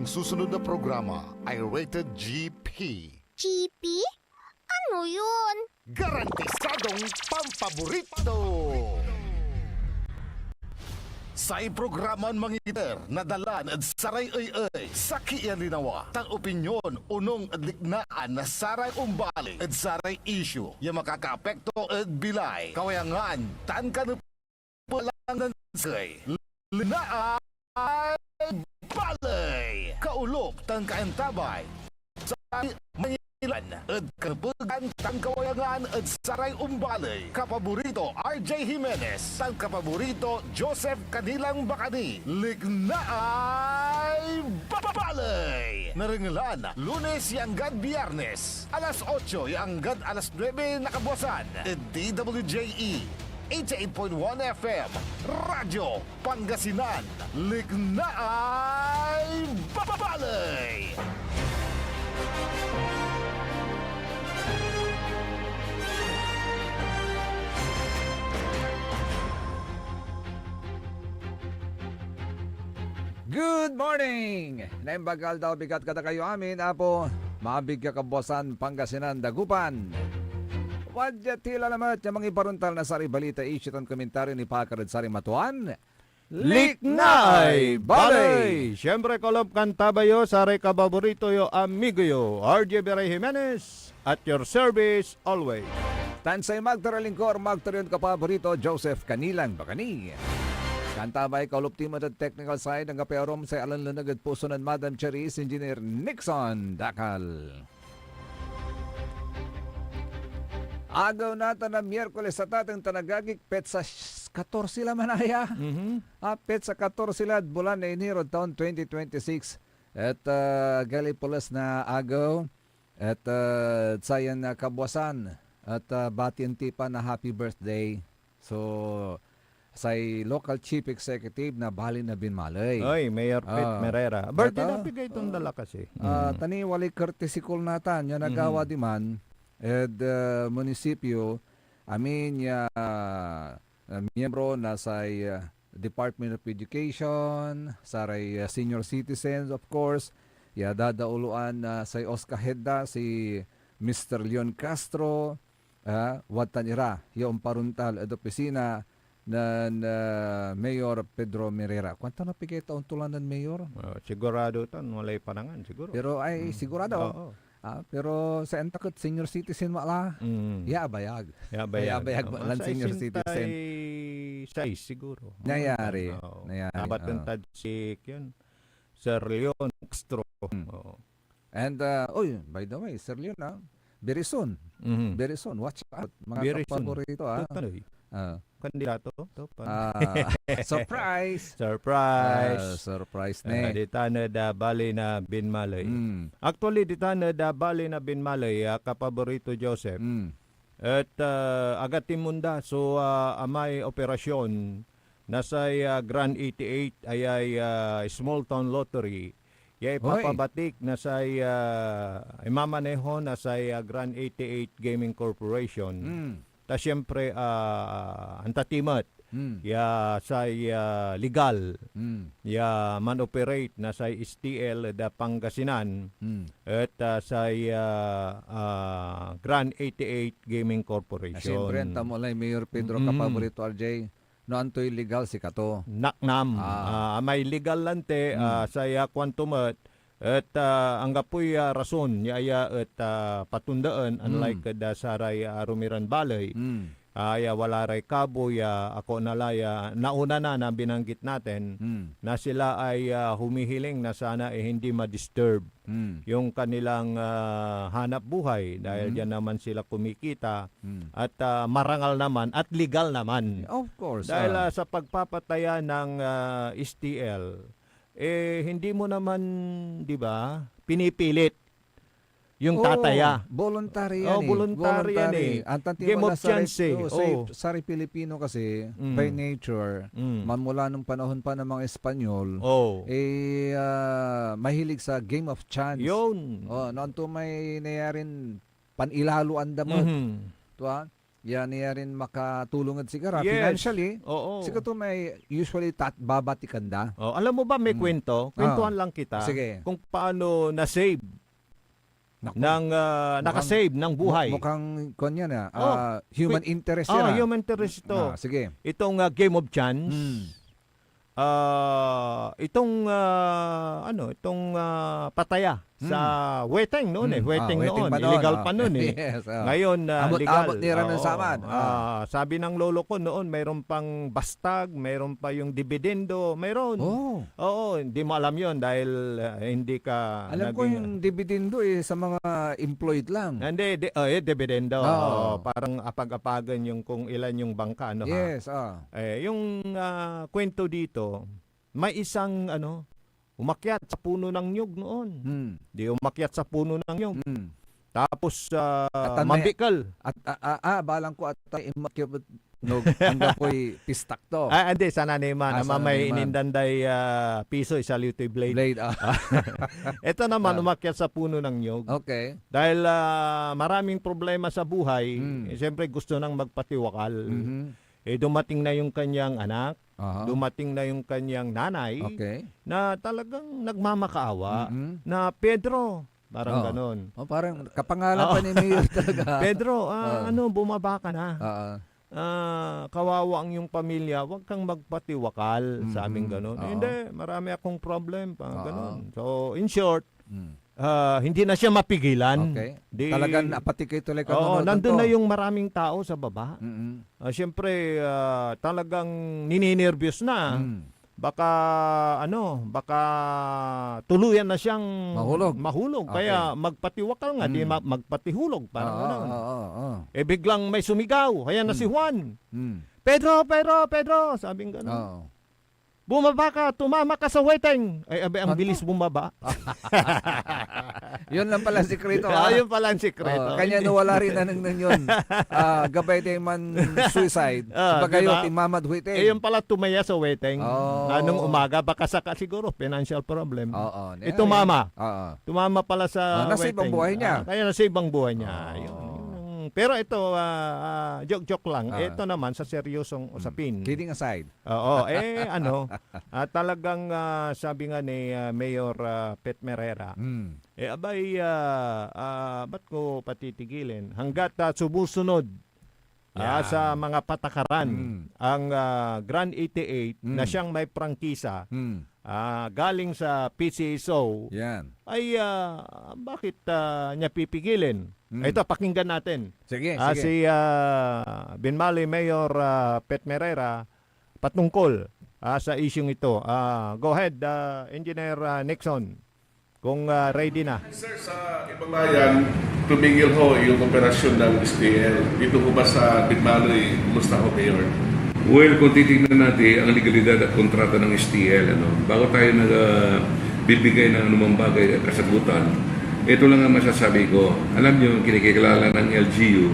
susunod na programa ay rated GP. GP? Ano yun? Garantisadong pampaborito! Sa programa mangiter na dalan at saray ay sa kiyan linawa tang opinyon unong adliknaan na saray umbali at saray issue yung makakaapekto at bilay kawayangan tan ka na palang say linaan balay kaulop tan kaantabay sa Mangilan at kapugan tan kawayangan at saray umbalay kapaborito RJ Jimenez tan kapaborito Joseph Kanilang Bacani lignaay balay naringalan Lunes yanggad Biyernes alas 8 yanggad alas 9 nakabuasan at DWJE 88.1 FM Radyo Pangasinan lignaay balay. Good morning! Naimbagal daw bigat kada kayo amin, apo. Mabigya kabosan Pangasinan Dagupan. Wadya tila naman yung mga ibaruntal na sari balita isyo komentaryo ni Pakarad Sari Matuan. Liknay Balay! Siyempre kolop kantabayo, saray kababorito yo, amigo yo, RJ Beray Jimenez, at your service always. Tansay magtaralingkor, magtariyon kapaborito Joseph Kanilang Bacani. Kantabay kaulop team at technical side ng kapeorom sa alanlanag at puso ng Madam Cherise, Engineer Nixon Dakal. Agaw natin na Miyerkules sa tatang tanagagik pet sa 14 sila manaya. Pet sa 14 sila bulan na iniro taon 2026. At galipulas na agaw at sayan na kabuasan at batian tipa na happy birthday. So say local chief executive na Bali na Binmalay. Oy, Mayor Pete Merera. Birthday na pigay itong dala kasi. Tani wali courtesy call natan yan nagawa di man ed munisipyo amin ya miyembro na say Department of Education, saray senior citizens of course, ya dadauluan say Oscar Hedda si Mr. Leon Castro, watan ira yung paruntal ed opisina ng Mayor Pedro Merera. Kwanta na pigay taon tulanan Mayor? Sigurado tan, walay panangan siguro. Pero ay sigurado. Oo. Pero sa entakot senior citizen wala. Yabayag. Yabayag lang senior citizen. Size siguro. Nayari. Dapat ng tadsik yun. Sir Leon Castro. And, by the way, Sir Leon, very soon. Very soon. Watch out. Mga kapaborito, Kandidato. Surprise! Surprise ne. Dita na da Bali na Binmalay. Actually, dita na da Bali na Binmalay, kapaborito Joseph. At agatin munda, so amay operasyon, nasa Grand 88 ay small town lottery. Yay papabatik na sa imamaneho na sa Grand 88 Gaming Corporation. Ta siyempre ang tatimat ya sa legal ya man-operate na sa STL da Pangasinan at sa Grand 88 Gaming Corporation. Siyempre, ang tamulay Mayor Pedro kapaborito RJ, no antoy legal si kato. Naknam. May legal lante sa kwantumat at ang gapoy rason yaya at patundaan unlike da saray Rumiran Balay. Wala ray kaboy ako nalaya nauna na binanggit natin na sila ay humihiling na sana hindi ma-disturb yung kanilang hanap buhay dahil diyan naman sila kumikita at marangal naman at legal naman. Of course. Dahil sa pagpapataya ng STL hindi mo naman, di ba, pinipilit yung tataya. Voluntary yan voluntary yan eh. Game of chance eh. Sari Pilipino kasi, by nature, mamula nung panahon pa ng mga Espanyol, mahilig sa game of chance. Yun. Noon to may nayarin panilaluan damot. yan niya rin makatulong at sigara. Yes. Financially, Oo. siguro may usually babatikan da. Oh, alam mo ba may kwento? Kwentuhan lang kita. Sige. Kung paano na-save Naku. nakasave ng buhay. Mukhang kanya na. Oh, Human interest yan. Human interest ito. Sige. Itong Game of Chance. Itong pataya sa weteng noon weteng weteng noon, pa noon, illegal pa noon eh. Yes, Ngayon legal. Abot nira ng Oo. samad. Sabi ng lolo ko noon, mayroon pang bastag, mayroon pa yung dividendo, mayroon. Oh. Oo, hindi mo alam 'yon dahil hindi ka Alam ko yung dividendo sa mga employed lang. Hindi, dividendo. Oo. Oo, parang apag-apagan yung kung ilan yung bangka, ano ha. Yes, Yung kwento dito, may isang umakyat sa puno ng nyug noon. Di umakyat sa puno ng nyug. Tapos mabikal. At balang ko at imakyabot no hanggang ko'y pistak to. Hindi, sana naman. Sana May naman. inindanday piso, isa liutoy blade. Blade. Ito naman, umakyat sa puno ng nyug. Okay. Dahil maraming problema sa buhay, siyempre gusto nang magpatiwakal. Dumating na yung kanyang anak, dumating na yung kanyang nanay, Okay. na talagang nagmamakaawa, na Pedro, parang ganon. Parang kapangalan pa ni Mayor talaga. Pedro, bumaba ka na. Kawawa ang yung pamilya, wag kang magpatiwakal sa aming ganon. Hindi, marami akong problem, ganon. So, in short, hindi na siya mapigilan. Okay. Di, Talagang apatikay tuloy ka nandun na yung maraming tao sa baba. Siyempre, talagang nininervyos na. Baka tuluyan na siyang mahulog. Okay. Kaya magpatiwakal nga, di magpatihulog. Parang ganun. Biglang may sumigaw. Kaya na si Juan. Pedro, sabing ganun. Bumaba ka, tumama ka sa weteng. Ang bilis bumaba. Yun lang pala sikreto. Yun pala ang sikreto. Kanya nawala rin na nang yun. Gabay din man suicide. Pagayo, diba? timamad weteng. Yung pala tumaya sa weteng. Nung umaga, baka siguro financial problem. Tumama. Tumama pala sa nasave weteng. ang buhay niya. Kaya nasave ang buhay niya. Pero ito, joke lang. Ito naman sa seryosong usapin. Kidding aside. Oo, talagang sabi nga ni Mayor Pet Merera, ba't ko patitigilin? Hanggat sumusunod sa mga patakaran ang Grand 88 na siyang may prangkisa galing sa PCSO, ay bakit niya pipigilin? Ito, pakinggan natin. Sige. Si Binmali Mayor Pet Merera patungkol sa isyong ito. Go ahead, Engineer Nixon, kung ready na. Sir, sa ibang bayan, tumigil ho yung operasyon ng STL. Dito ho ba sa Binmali, kumusta ho, Mayor? Well, kung titignan natin ang legalidad at kontrata ng STL, bago tayo bibigay ng anumang bagay at kasagutan, ito lang ang masasabi ko. Alam niyo, kinikilala ng LGU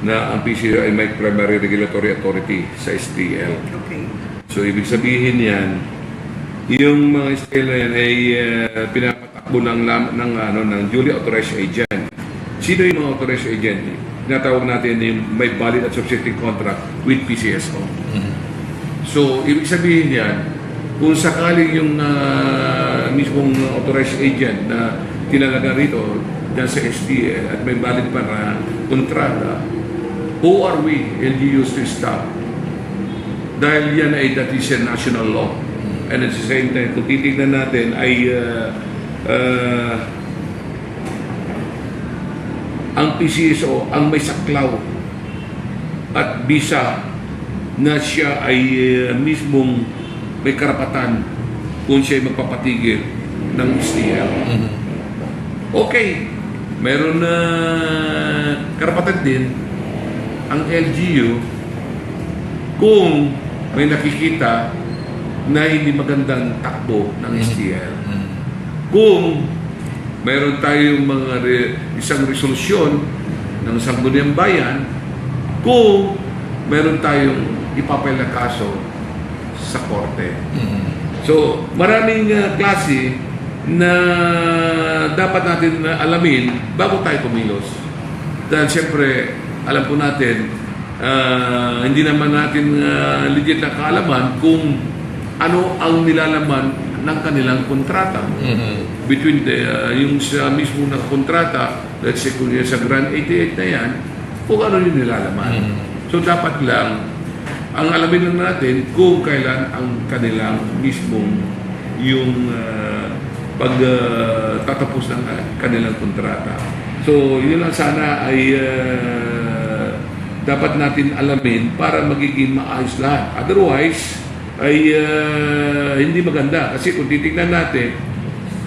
na ang PCO ay may primary regulatory authority sa STL. Okay. So, ibig sabihin yan, yung mga STL na yan ay pinapatakbo ng duly authorized agent. Sino yung mga authorized agent? Tinatawag natin yung may valid at subsisting contract with PCSO. So, ibig sabihin yan, kung sakaling yung mismong authorized agent na tinalaga rito dyan sa STL at may valid pa na kontrata, who are we, LGUs, to stop? Dahil yan ay that is a national law. And at the same time, kung titignan natin ay ang PCSO ang may saklaw at bisa na siya ay mismong may karapatan kung siya ay magpapatigil ng STL. Okay, meron na karapatan din ang LGU kung may nakikita na hindi magandang takbo ng STL. Kung meron tayong isang resolusyon ng Sangguniang Bayan, kung meron tayong ipapile na kaso sa korte. So, maraming klase na dapat natin alamin bago tayo kumilos. Dahil siyempre, alam po natin, hindi naman natin legit na kaalaman kung ano ang nilalaman ng kanilang kontrata. Between yung sa mismo na kontrata, let's say kung yung sa Grant 88 na yan, kung ano yung nilalaman. So dapat lang, ang alamin lang natin kung kailan ang kanilang mismong yung pagtatapos ng kanilang kontrata. So yun lang sana ay dapat natin alamin para magiging maayos lahat. Otherwise, ay hindi maganda. Kasi kung titignan natin,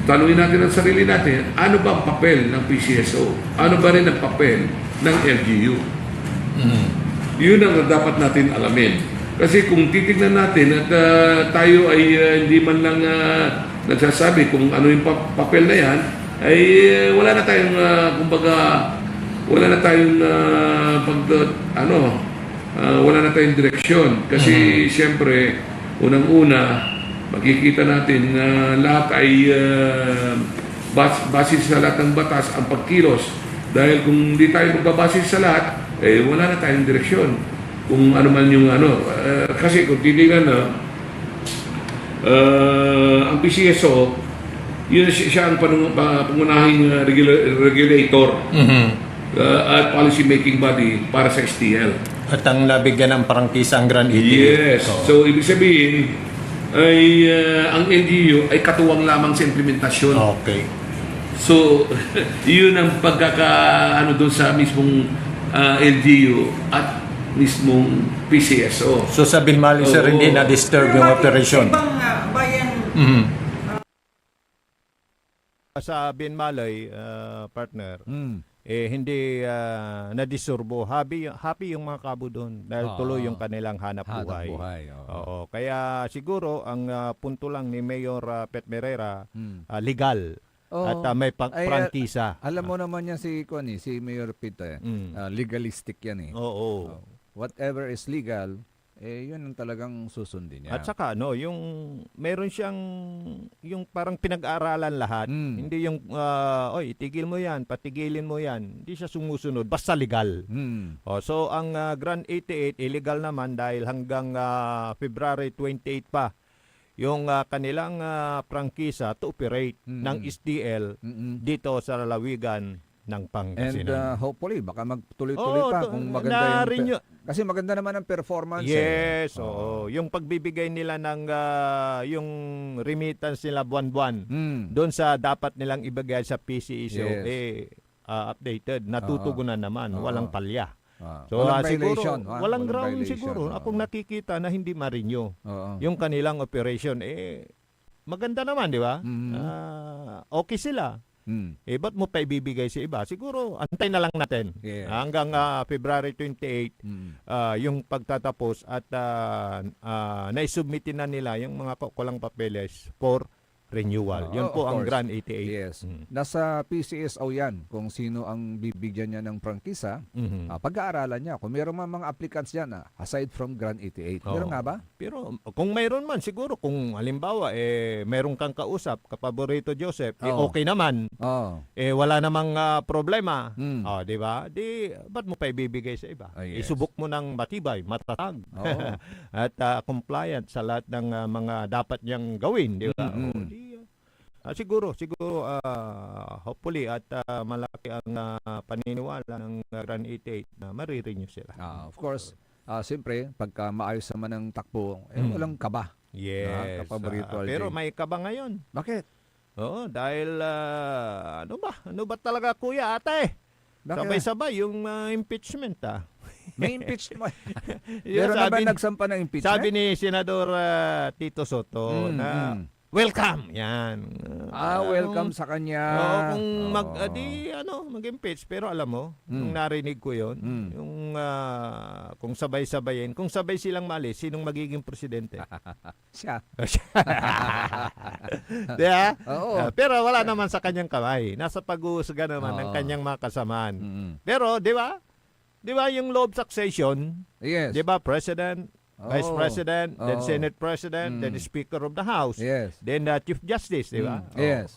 tanungin natin ang sarili natin, ano ba ang papel ng PCSO? Ano ba rin ang papel ng LGU? Yun ang dapat natin alamin. Kasi kung titignan natin at tayo ay hindi man lang nagsasabi kung ano yung papel na yan, ay wala na tayong, kumbaga, wala na tayong wala na tayong direksyon. Kasi siyempre, unang-una, makikita natin na lahat ay base sa lahat ng batas ang pagkilos. Dahil kung hindi tayo magbabase sa lahat, wala na tayong direksyon. Kung ano man yung kasi kung titignan na, ang PCSO, yun siya ang pangunahing regulator at policy making body para sa STL. At ang nabigyan ng prangkisa ang Grand 88. Yes. So, ibig sabihin, ay ang LGU ay katuwang lamang sa implementasyon. Okay. So, yun ang doon sa mismong LGU at mismong PCSO. So sa Binmali, sir, hindi na-disturb yung operation. Ibang bayan. Sa Binmalay, partner, hindi na-disturbo. Happy yung mga kabo doon dahil tuloy yung kanilang hanap buhay. Oo. Kaya siguro ang punto lang ni Mayor Pet Merera, legal. At may prangkisa. Alam mo naman yan si Mayor Pito legalistic yan eh. Oo. Whatever is legal, yun ang talagang susundin niya. At saka yung meron siyang yung parang pinag-aaralan lahat. Hindi yung itigil mo 'yan, patigilin mo 'yan. Hindi siya sumusunod basta legal. So ang Grant 88 illegal naman dahil hanggang February 28 pa yung kanilang prangkisa to operate ng STL dito sa lalawigan ng Pangasinan. And hopefully baka magtuloy-tuloy pa kung maganda kasi maganda naman ang performance. Yes, oo. Yung pagbibigay nila ng yung remittance nila buwan-buwan doon sa dapat nilang ibigay sa PCSO updated, natutugunan naman, walang palya. So walang siguro violation, walang ground violation. siguro akong nakikita na hindi ma-renew yung kanilang operation maganda naman, di ba? Okay sila. Ba't mo pa ibibigay sa iba? Siguro, antay na lang natin. Yes. Hanggang February 28, yung pagtatapos at naisubmitin na nila yung mga kulang papeles for renewal. Yun po of ang course. Grant 88. Yes. Nasa PCSO yan kung sino ang bibigyan niya ng prangkisa. Pag-aaralan niya. Kung meron man mga applicants yan, aside from Grant 88. Meron nga ba? Pero kung mayroon man, siguro kung halimbawa, meron kang kausap, kapaborito Joseph, okay naman. Wala namang problema. Di ba? Ba't mo pa ibibigay sa iba? Yes. Isubok mo ng matibay, matatag. At compliant sa lahat ng mga dapat niyang gawin. Di ba? Siguro hopefully at malaki ang paniniwala ng Grant 88 na marirenew sila. Of course, siyempre, pagka maayos naman ang takbo, walang kaba. Yes. Kapaborito Pero may kaba ngayon. Bakit? Oo, dahil ano ba talaga kuya, ate? Bakit? Sabay-sabay yung impeachment May impeachment. Meron Meron na ba nagsampa ng impeachment? Sabi ni Senador Tito Soto na welcome. Yan. Welcome sa kanya. Kung mag-impeach. Pero alam mo, nung narinig ko yon, yung kung sabay-sabayin, kung sabay silang mali, sinong magiging presidente? Siya. Diba? Oo. Pero wala naman sa kanyang kamay. Nasa pag-uusga naman ng kanyang mga kasamaan. Pero, di ba? Di ba yung law of succession? Yes. Di ba, President, Vice President, then Oo. Senate President, then Speaker of the House, Yes. then Chief Justice, di ba? Yes.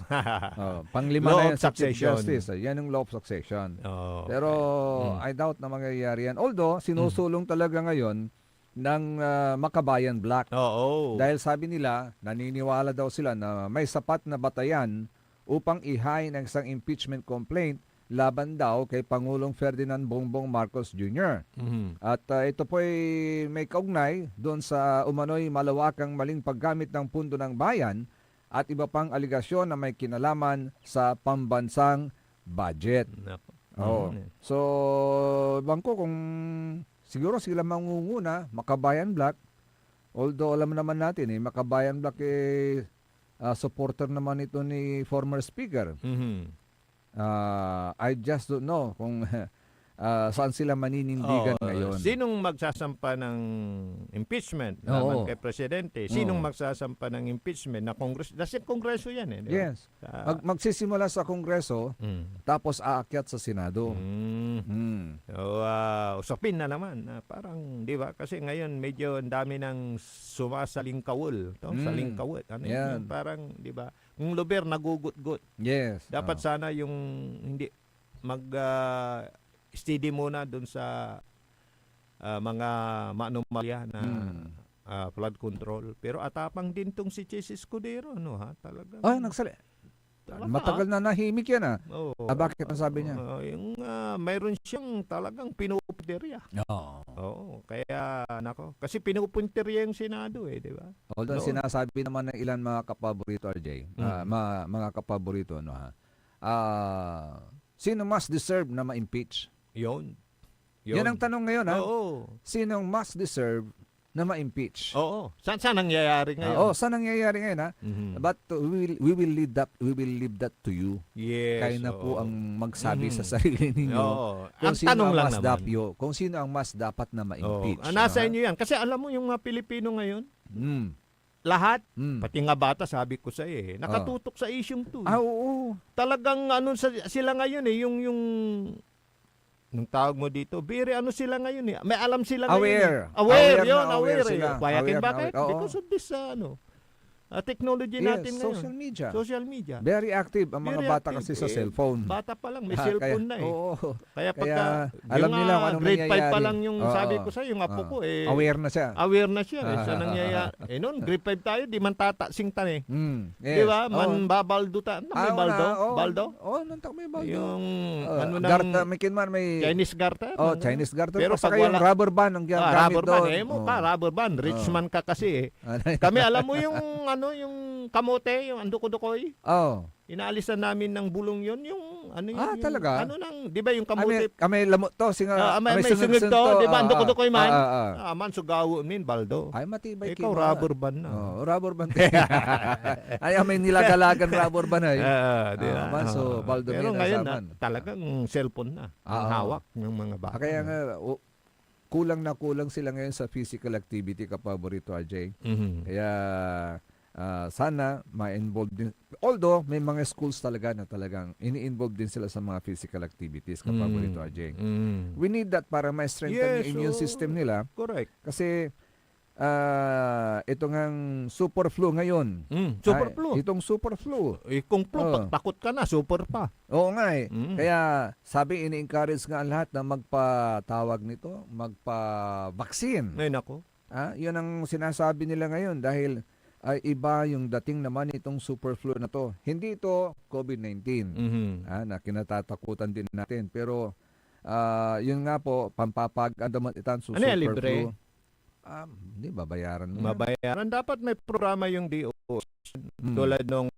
Panglima Law na of yan sa Chief succession. Justice. Yan yung law of succession. Oh. Pero I doubt na mangyayari yan. Although, sinusulong talaga ngayon ng Makabayan Black. Oo. Dahil sabi nila, naniniwala daw sila na may sapat na batayan upang ihain ang isang impeachment complaint laban daw kay Pangulong Ferdinand Bongbong Marcos Jr. Mhm. At ito po ay may kaugnay doon sa umano'y malawakang maling paggamit ng pundo ng bayan at iba pang aligasyon na may kinalaman sa pambansang budget. Nako. Oo. Mhm. So, bangko kung siguro sila mangunguna, Makabayan Black, although alam naman natin Makabayan Black supporter naman ito ni former speaker. Mhm. I just don't know kung saan sila maninindigan Oo. ngayon. Sinong magsasampa ng impeachment Oo. naman kay Presidente? Sinong magsasampa ng impeachment na Kongreso? Kasi Kongreso yan di ba? Yes. Magsisimula sa Kongreso, Mm. tapos aakyat sa Senado. Mm. So, usapin na naman. Parang, di ba? Kasi ngayon, medyo ang dami ng sumasaling kawul. Saling kawul. Ano Yan. yun? Parang, di ba? Kung luber, nagugut-gut. Yes. Dapat sana yung hindi steady muna dun sa mga maanomalya na flood control. Pero atapang din tong si Chis Escudero, ano ha? Talaga. Nagsali. Talaga, Matagal na nahimik yan Oo. bakit ang sabi niya? Yung mayroon siyang talagang pinupunterya. Oo. Oo, kaya nako, kasi pinupunterya yung Senado di ba? Although Noon. sinasabi naman ng ilan mga kapaborito, RJ, mga kapaborito, sino mas deserve na ma-impeach? Yun. Yan ang tanong ngayon, Oo. Sinong mas deserve na ma-impeach? Oo. Saan nangyayari ngayon? Saan nangyayari ngayon, Mhm. But we will leave that to you. Yes. Kayo na po oo. ang magsabi Mhm. sa sarili ninyo. Oo. Kung Ang sino tanong ang lang mas naman. kung sino ang mas dapat na ma-impeach. Nasa inyo yan. Kasi alam mo yung mga Pilipino ngayon, Mm. lahat, Mm. pati nga bata, sabi ko sa nakatutok sa isyong to. Oo. Talagang sila ngayon yung nung tawag mo dito, biri sila ngayon May alam sila Aware. ngayon. Aware Aware yun, na aware aware. sila. Kaya Aware na bakit? aware. Oo. Because of this technology Yes, natin ngayon. social media. Social media. Very active ang mga Very bata active. kasi sa cellphone. Bata pa lang, may cellphone na Oo. Kaya Kaya, pagka, alam yung, nila kung anong grade 5 pa nangyayari. lang yung Oo. sabi ko sa yung apo ko Aware na siya. aware na siya sa nangyayari. Noon, grade 5 tayo, di man tatasing tan Yes. Di ba? Oo. Man babaldo ta. May baldo? Baldo? Nantak may baldo. Yung Garter, may kinman may Chinese garter. Chinese garter. Pero Pero pag saka yung wala- rubber band ang gamit rubber band. doon. Mo pa, rubber band. Rich man ka kasi Kami, alam mo yung yung kamote, yung anduko-dukoy, inaalisan namin ng bulong yun, yung yung, talaga? di ba yung kamote? Kami lamot to. may sungod to, di ba? Anduko-dukoy man. Man, sugawo min, baldo. Ay, matibay Ikaw, rubber band na. Rubber band. Ay, may nilagalagan rubber band ay. Di ba? So, baldo Pero min ngayon, asaman. talagang cellphone na. Ang hawak ng mga bata. Kaya nga, kulang na kulang sila ngayon sa physical activity, kapaborito, RJ. Mhm. Kaya sana ma-involve din. Although may mga schools talaga na talagang ini-involve din sila sa mga physical activities, kapaborito, RJ. We need that para ma-strengthen yung immune system nila. Correct. Kasi ito ngang super flu ngayon. Super flu. Itong super flu. Kung flu, takot ka na, super pa. Oo nga Mm. Kaya sabi, ini-encourage nga ang lahat na magpatawag nito, magpa-vaccine. Ay, nako. Yun ang sinasabi nila ngayon dahil ay iba yung dating naman itong super flu na to. Hindi ito COVID-19 na kinatatakutan din natin. Pero yun nga po, pampapag-andaman itan Ano yan, super libre? flu. Hindi, babayaran mo. Mabayaran. Dapat may programa yung DO. Tulad nung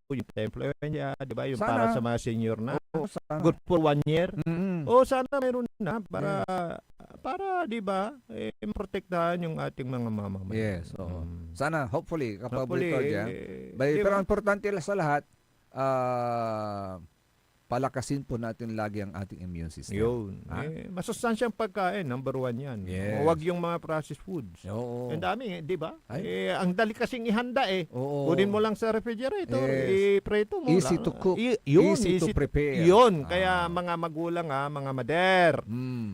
yung templo niya, di ba? Yung Sana. para sa mga senior na. Sana. Good for 1 year. Mm-mm. Sana meron na para di ba, protektahan yung ating mga mamamayan. Yes, oo. Sana, hopefully, Hopefully, kapaborito dyan. di Pero ba? ang importante sa lahat, palakasin po natin lagi ang ating immune system. Yun. Ha? Masustansyang pagkain, number 1 yan. Yes. Huwag yung mga processed foods. Oo. Ang dami, di ba? Ay. Ang dali kasing ihanda Oo. Kunin mo lang sa refrigerator, Yes. ipreto mo Easy lang. to cook. Yun, Easy to prepare. Yun. Kaya mga magulang mga mader,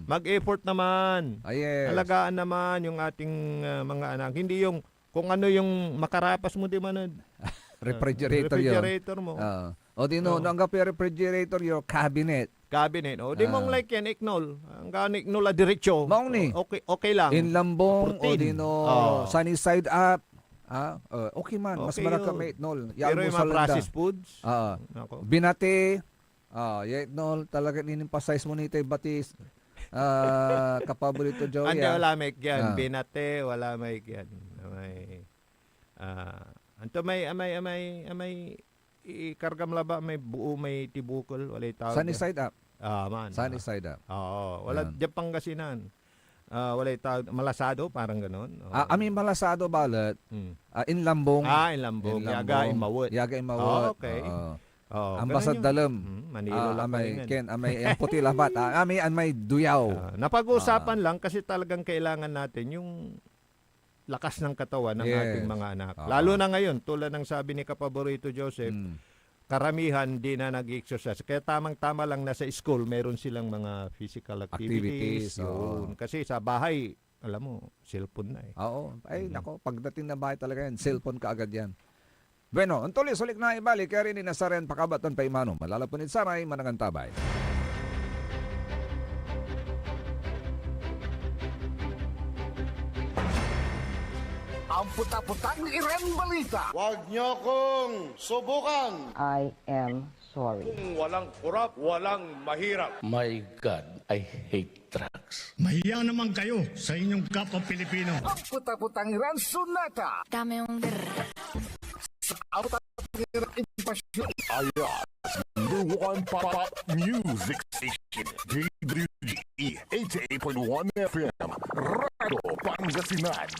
mag-effort naman. Yes. Alagaan naman yung ating mga anak. Hindi yung kung ano yung makarapas mo, di man refrigerator mo. O di no, ang refrigerator, your cabinet. Cabinet. O di mong like yan, iknol. Ang ganik nula diretso. Maong ni. Okay lang. In lambong, o di no, sunny side up. Okay man, mas Okay maraka yun. may itnol. Pero yung mga processed foods, nako. Binate, itnol, talaga inimpasize mo nito batis. Kapaborito Joey. Ande wala may yan. Ah. Binate, wala may yan. Anto may ikargam laba, may buo, may tibukol, wala tawag. Sunny side up. Man. Sunny side up. Oo, wala Yan. diyan Pangasinan. Wala tawag, malasado, parang ganoon. Amin malasado balat, in lambong. In lambong. Yaga imawot. Yaga imawot. Okay. Ang ganun basad yun. dalam. Manilo lang Amay palingan. ken amay ang puti labat. Amay duyaw. Napag-uusapan lang kasi talagang kailangan natin yung lakas ng katawan ng Yes. ating mga anak. Lalo na ngayon, tulad ng sabi ni Kapaborito Joseph, karamihan di na nag-exercise. Kaya tamang-tama lang na sa school, meron silang mga physical activities. Yun. Kasi sa bahay, alam mo, cellphone na eh. Oo. Ay, nako, pagdating na bahay talaga yan, cellphone ka agad yan. Bueno, untuloy, sulik na ibalik, kaya rin inasaren pakabatan pa imano. Malalapunit saray, manangan tabay. Ang puta-putang Iren Balita. Huwag niyo kong subukan. I am sorry. My God, I hate drugs. Mahiya naman kayo sa inyong kapwa Pilipino. Ang puta-putang Iren Sunata. Dami yung Ang puta-putang Iren Impasyon. Ayos. #1 pop music station. DWG 88.1 FM. Rado Pangasinan.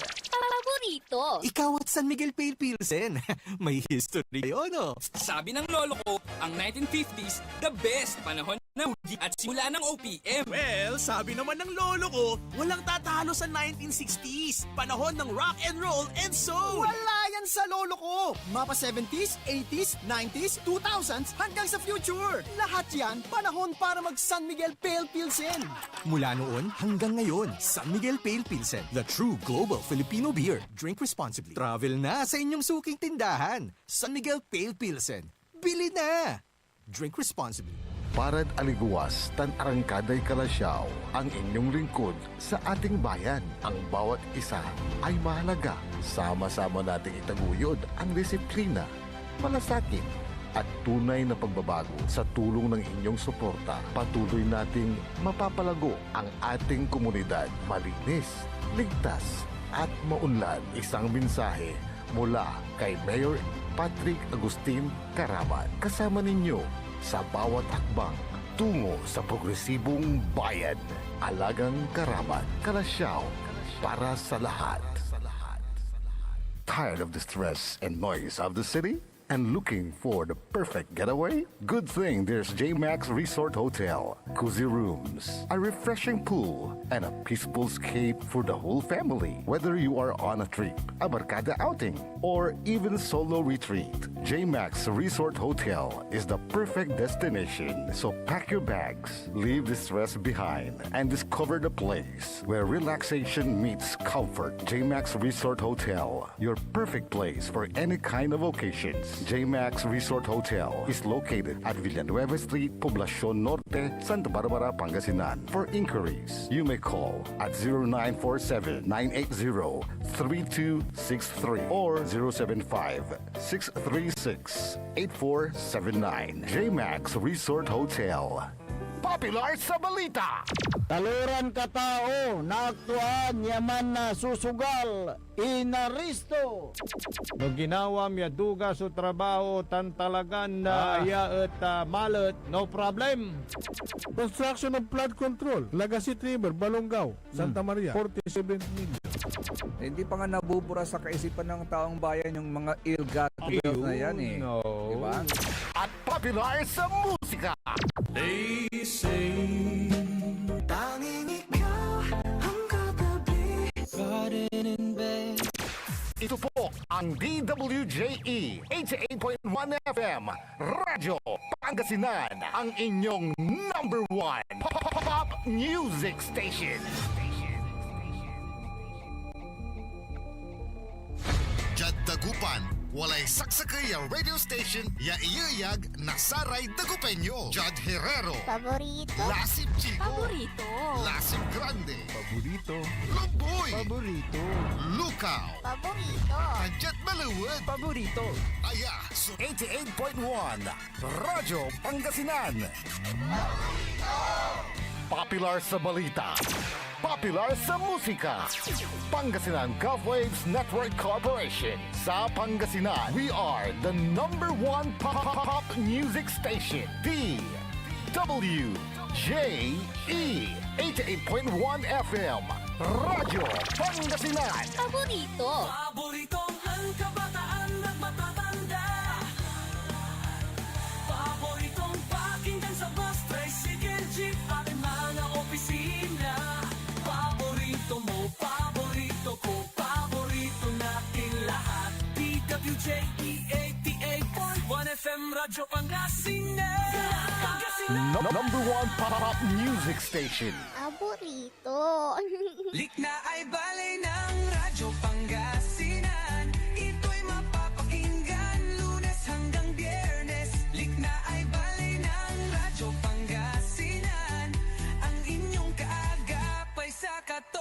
paborito. Ikaw at San Miguel Pale Pilsen. May history kayo, no? Sabi ng lolo ko, ang 1950s, the best panahon ng Uji at simula ng OPM. Well, sabi naman ng lolo ko, walang tatalo sa 1960s. Panahon ng rock and roll and soul. Wala yan sa lolo ko. Mapa 70s, 80s, 90s, 2000s, hanggang sa future. Lahat yan, panahon para mag San Miguel Pale Pilsen. Mula noon hanggang ngayon, San Miguel Pale Pilsen, the true global Filipino beer. Drink responsibly. Travel na sa inyong suking tindahan. San Miguel Pale Pilsen. Bili na! Drink responsibly. Parad aliguas, tan arangkaday kalasyaw, ang inyong lingkod sa ating bayan. Ang bawat isa ay mahalaga. Sama-sama nating itaguyod ang disiplina, malasakit, at tunay na pagbabago. Sa tulong ng inyong suporta, patuloy nating mapapalago ang ating komunidad. Malinis, ligtas, at maunlad. Isang mensahe mula kay Mayor Patrick Agustin Caraman. Kasama ninyo sa bawat hakbang tungo sa progresibong bayan. Alagang Caraman, Kalasyaw, para sa lahat. Tired of the stress and noise of the city? And looking for the perfect getaway? Good thing there's JMax Resort Hotel. Cozy rooms, a refreshing pool, and a peaceful escape for the whole family. Whether you are on a trip, a barkada outing, or even solo retreat, JMax Resort Hotel is the perfect destination. So pack your bags, leave the stress behind, and discover the place where relaxation meets comfort. JMax Resort Hotel, your perfect place for any kind of occasions. JMax Resort Hotel is located at Villanueva Street, Poblacion Norte, Santa Barbara, Pangasinan. For inquiries, you may call at 0947-980-3263 or 075-636-8479. JMax Resort Hotel. Popular sa balita! Taluran katao na aktuan yaman na susugal inaristo. No ginawa miya duga sa trabaho tan talagan na iya at malet, no problem. Construction of flood control, Lagasit River, Balongaw, Santa Maria, 47 million. Hindi pa nga nabubura sa kaisipan ng taong bayan yung mga ill-gotten wealth na yan eh. No. Diba? At popular sa musika. Ito po ang DWJE 88.1 FM Radyo Pangasinan, ang inyong number one pop music station. Jad Dagupan, walay saksakay ya radio station ya iyayag nasaray Dagupenyo. Jad Herrero, Paborito. Lasip Chico, Paborito. Lasip Grande, Paborito. Lumboy, Paborito. Lukaw, Paborito. Kajet Maluwad, Paborito. Aya, so 88.1 Radyo Pangasinan. Popular sa balita, popular sa musika. Pangasinan Govwaves Network Corporation. Sa Pangasinan, we are the number one pop music station. DWJE 88.1 FM Radyo Pangasinan. Paborito. Paboritong ang kabataan at matatanda. Paboritong pakinggan sa bus, tricycle, jeep at mga opisina. Paborito mo, paborito ko, paborito natin lahat. DWJE 88.1 FM Radyo Pangasinan. Number one pop music station. Paborito. Likna ay balay ng Radyo Pangasinan. Ito'y mapapakinggan Lunes hanggang Biyernes. Likna ay balay ng Radyo Pangasinan. Ang inyong kaagapay sa katotohanan.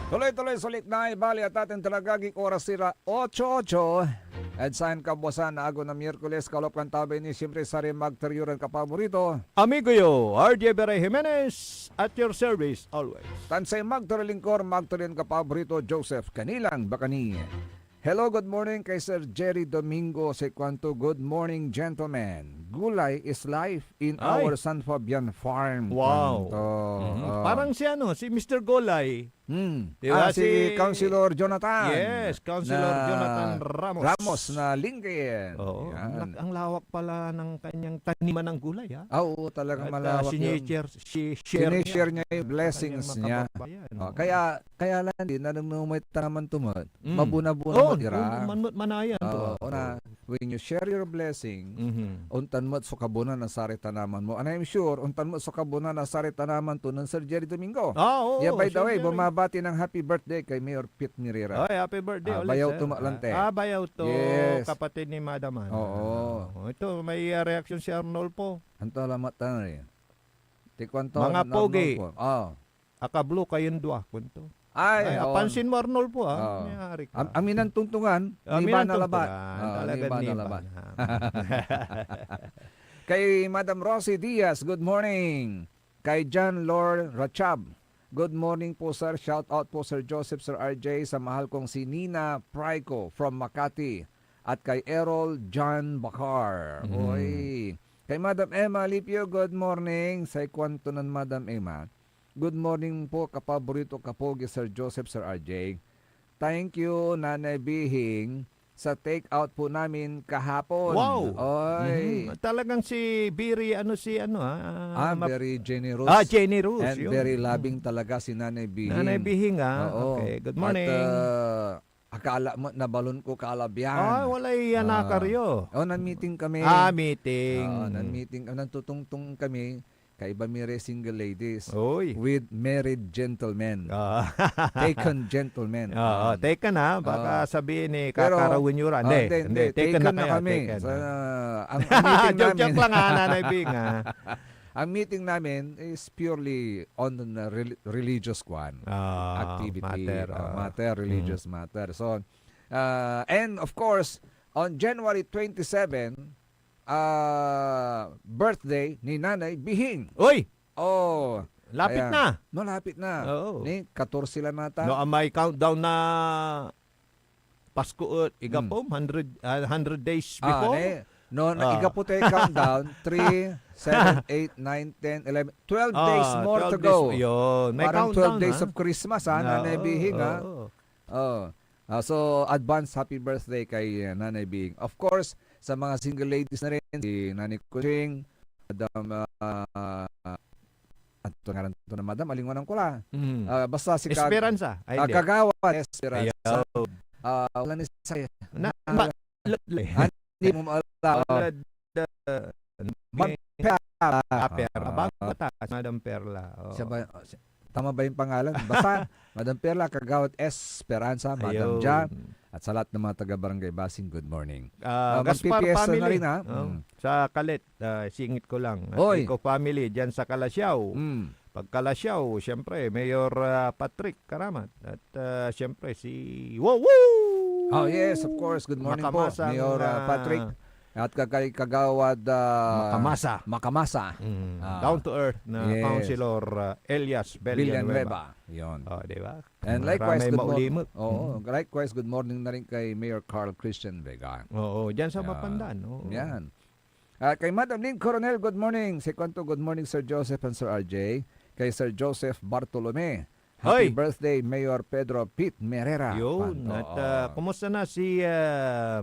Tuloy-tuloy sulit na ibali at ating talagaging oras sira 8:08. At saan kabuasan na ago na Miyerkules kalop kan tabi ni siyempre sa rin magteriuran kapaborito. Amigo yo, RJ Beray Jimenez at your service always. Tansay magterlingkor magteriuran kapaborito Joseph Kanilang Bakani. Hello, good morning kay Sir Jerry Domingo Sequanto. Good morning, gentlemen. Gulay is life in Ay. our San Fabian farm. Wow. Kwanto. Oh. Parang si si Mr. Golay. Diba? Si Councilor Jonathan. Yes, Councilor Jonathan Ramos. Ramos na Lincoln. Oo, Yan. ang lawak pala ng kanyang taniman ng gulay, ha? Oo, talagang malawak yun. Sinishare niya yung blessings niya. Oh, kaya lang din, nanumumay tanaman tumot, mabuna-buna mo tira. Manayan. Na, when you share your blessing, untan mo sa kabunan na sari tanaman mo. And I'm sure, untan mo sa kabunan na sari tanaman to ng Sir Jerry Domingo. Oo. Yeah, by the way, bumabati ng happy birthday kay Mayor Pete Mirera. Ay, happy birthday ulit. Bayaw sir. to Maklante. Bayaw to. Yes. Kapatid ni Madam Ana. Oo. Ito, may reaction si Arnolfo. Anto lamat na rin. Tikwanto. Mga pogi. Oh. Akablo kayong dua. Kunto. Ay, oo. Pansin mo Arnolfo, ha? Oo. Mayari ka. Aminan tungtungan, ni ba nalabat? Talaga ni ba. Kay Madam Rosie Diaz, good morning. Kay John Lord Rachab, good morning po sir. Shout out po Sir Joseph, Sir RJ, sa mahal kong si Nina Praico from Makati. At kay Errol John Bakar. Oy. Kay Madam Emma Lipio, good morning. Sa ikwanto ng Madam Emma. Good morning po kapaborito kapogi Sir Joseph, Sir RJ. Thank you Nanay Bihing sa take out po namin kahapon. Wow. Oy. Talagang si Biri, Very generous. generous. And yun. very loving talaga si Nanay Bihing. Nanay Bihing, Oo. Okay, good morning. At akala mo nabalon ko kalabyan. Ay, wala yan nakaryo. Nan-meeting kami. Meeting. Nan-meeting. Nantutungtong kami kay Bamire single ladies Oy. with married gentlemen. Taken gentlemen. Taken ha. Baka sabihin ni Pero, Kakarawin Yura. Hindi. Taken na kami. Taken. Ang meeting namin. Joke lang ha, Nanay Bing ha. Ang meeting namin is purely on the religious activity. Matter, religious matter. So, and of course, on January 27, birthday ni Nanay Bihing. Uy! Oh. Lapit na. No, lapit na. Oo. Ni 14 lang nata. No, may countdown na Pasko igapom 100 days before. No, igaputi countdown 3, 7, 8, 9, 10, 11, 12 days more 12 to go. days, yun. May Parang countdown, 12 days ha? of Christmas, ha, Nanay Bihing, ha? Oo. So, advance happy birthday kay Nanay Bihing. Of course, sa mga single ladies na rin, si Nanay Kuching, Madam, ito nga ito na Madam, alingunan ko lang. Basta si Esperanza. Ay, hindi. Kagawa, Esperanza. Ayaw. Wala ni Say. Hindi mo maalala. Perla. Bago taas, Madam Perla. Oo. Siya ba, tama ba yung pangalan? Basta, Madam Perla, Kagawad Esperanza, Madam Ayun. Ja, at sa lahat ng mga taga-barangay Basing, good morning. Gaspar magpipiesta family. na rin, ha? Sa Kalit, singit ko lang. Oy. Iko family, dyan sa Kalasyaw. Pag Kalasyaw, siyempre, Mayor Patrick Karamat. At siyempre, si Wow! Oh, yes, of course. Good morning Makamasang, po, Mayor Patrick. At kay Kagawad Makamasa. Down to earth na yes. Councilor Elias Villanueva. Yun. Oh, di ba? And likewise, Maraming good morning. maulimot. Likewise, good morning na rin kay Mayor Carl Christian Vega. Oo, dyan sa Yan. Mapandan. Oo. Yan. Kay Madam Lynn Coronel, good morning. Sekwento, good morning, Sir Joseph and Sir RJ. Kay Sir Joseph Bartolome. Happy Hoy! birthday, Mayor Pedro Pete Merera. Yun. Panto. At kumusta na si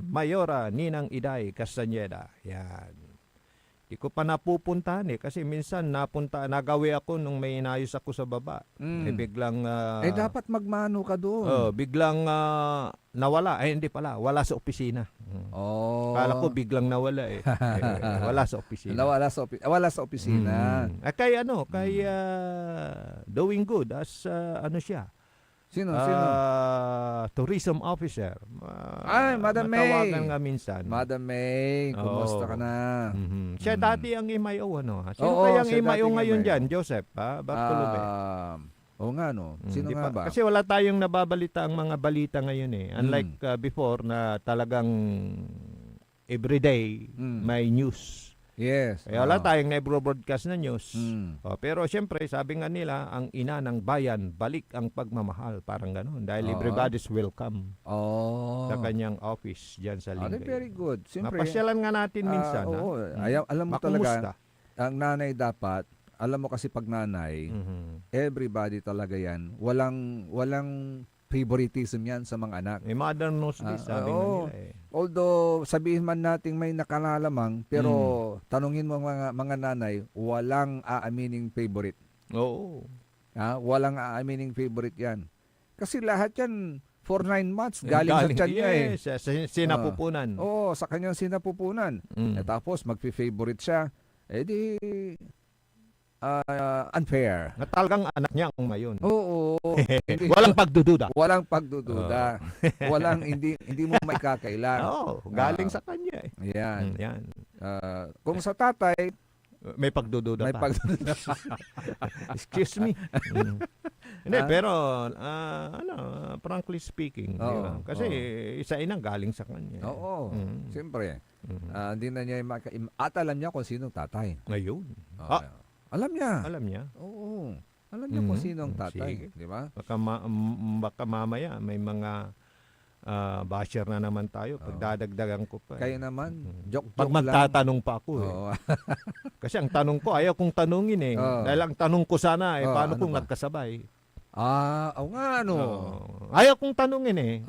Mayora Ninang Iday Castañeda? Yan. Di ko pa napupuntahan kasi minsan nagawi ako nung may inayos ako sa baba. Biglang dapat magmano ka doon. biglang nawala. Hindi pala, wala sa opisina. Kala ko biglang nawala wala sa opisina. Wala sa opisina. Kay doing good as ano siya. Sino? Tourism officer. Madam May. Matawagan nga minsan. Madam May, kumusta ka na? Siya dati ang MIO, ano? Sino Oo, kayang siya MIO dating ngayon MIO. dyan, Joseph? Bartolome? Oo nga, no? Sino nga ba? Kasi wala tayong nababalita ang mga balita ngayon Unlike before na talagang everyday may news. Yes. Kaya wala tayong na-broadcast na news. Pero siyempre, sabi nga nila, ang ina ng bayan, balik ang pagmamahal. Parang gano'n. Dahil everybody's welcome sa kanyang office dyan sa Lingay. Very good. Siyempre, mapasyalan nga natin minsan. alam mo Makumusta? talaga, ang nanay dapat, alam mo kasi pag nanay, everybody talaga yan. Walang favoritism yan sa mga anak. May mother knows this, sabi nga nila Although sabihin man nating may nakalalamang, pero tanungin mo mga nanay, walang aamining favorite. Oo. Walang aamining favorite yan. Kasi lahat yan, for 9 months, galing sa tiyan niya sa sinapupunan. Sa kanyang sinapupunan. Tapos magfi-favorite siya, di unfair. Na talagang anak niya ang mayon. Oo. Walang pagdududa. Walang pagdududa. Walang hindi mo maikakailan. Galing sa kanya Yan. Yan. Kung sa tatay, may pagdududa may pa. pagdududa. Excuse me. Hindi, pero frankly speaking, di ba? Kasi isa inang galing sa kanya. Oo. Siyempre. Hindi na niya at alam niya kung sinong tatay. Ngayon. Alam niya. Alam niya? Oo. Alam niya kung sinong tatay. Di ba? Baka mamaya may mga basher na naman tayo. Pagdadagdagan ko pa. Kaya naman, joke Pag magtatanong pa ako Kasi ang tanong ko, ayaw kong tanungin Dahil ang tanong ko sana paano kung nagkasabay? Oo nga, ano. Ayaw kong tanungin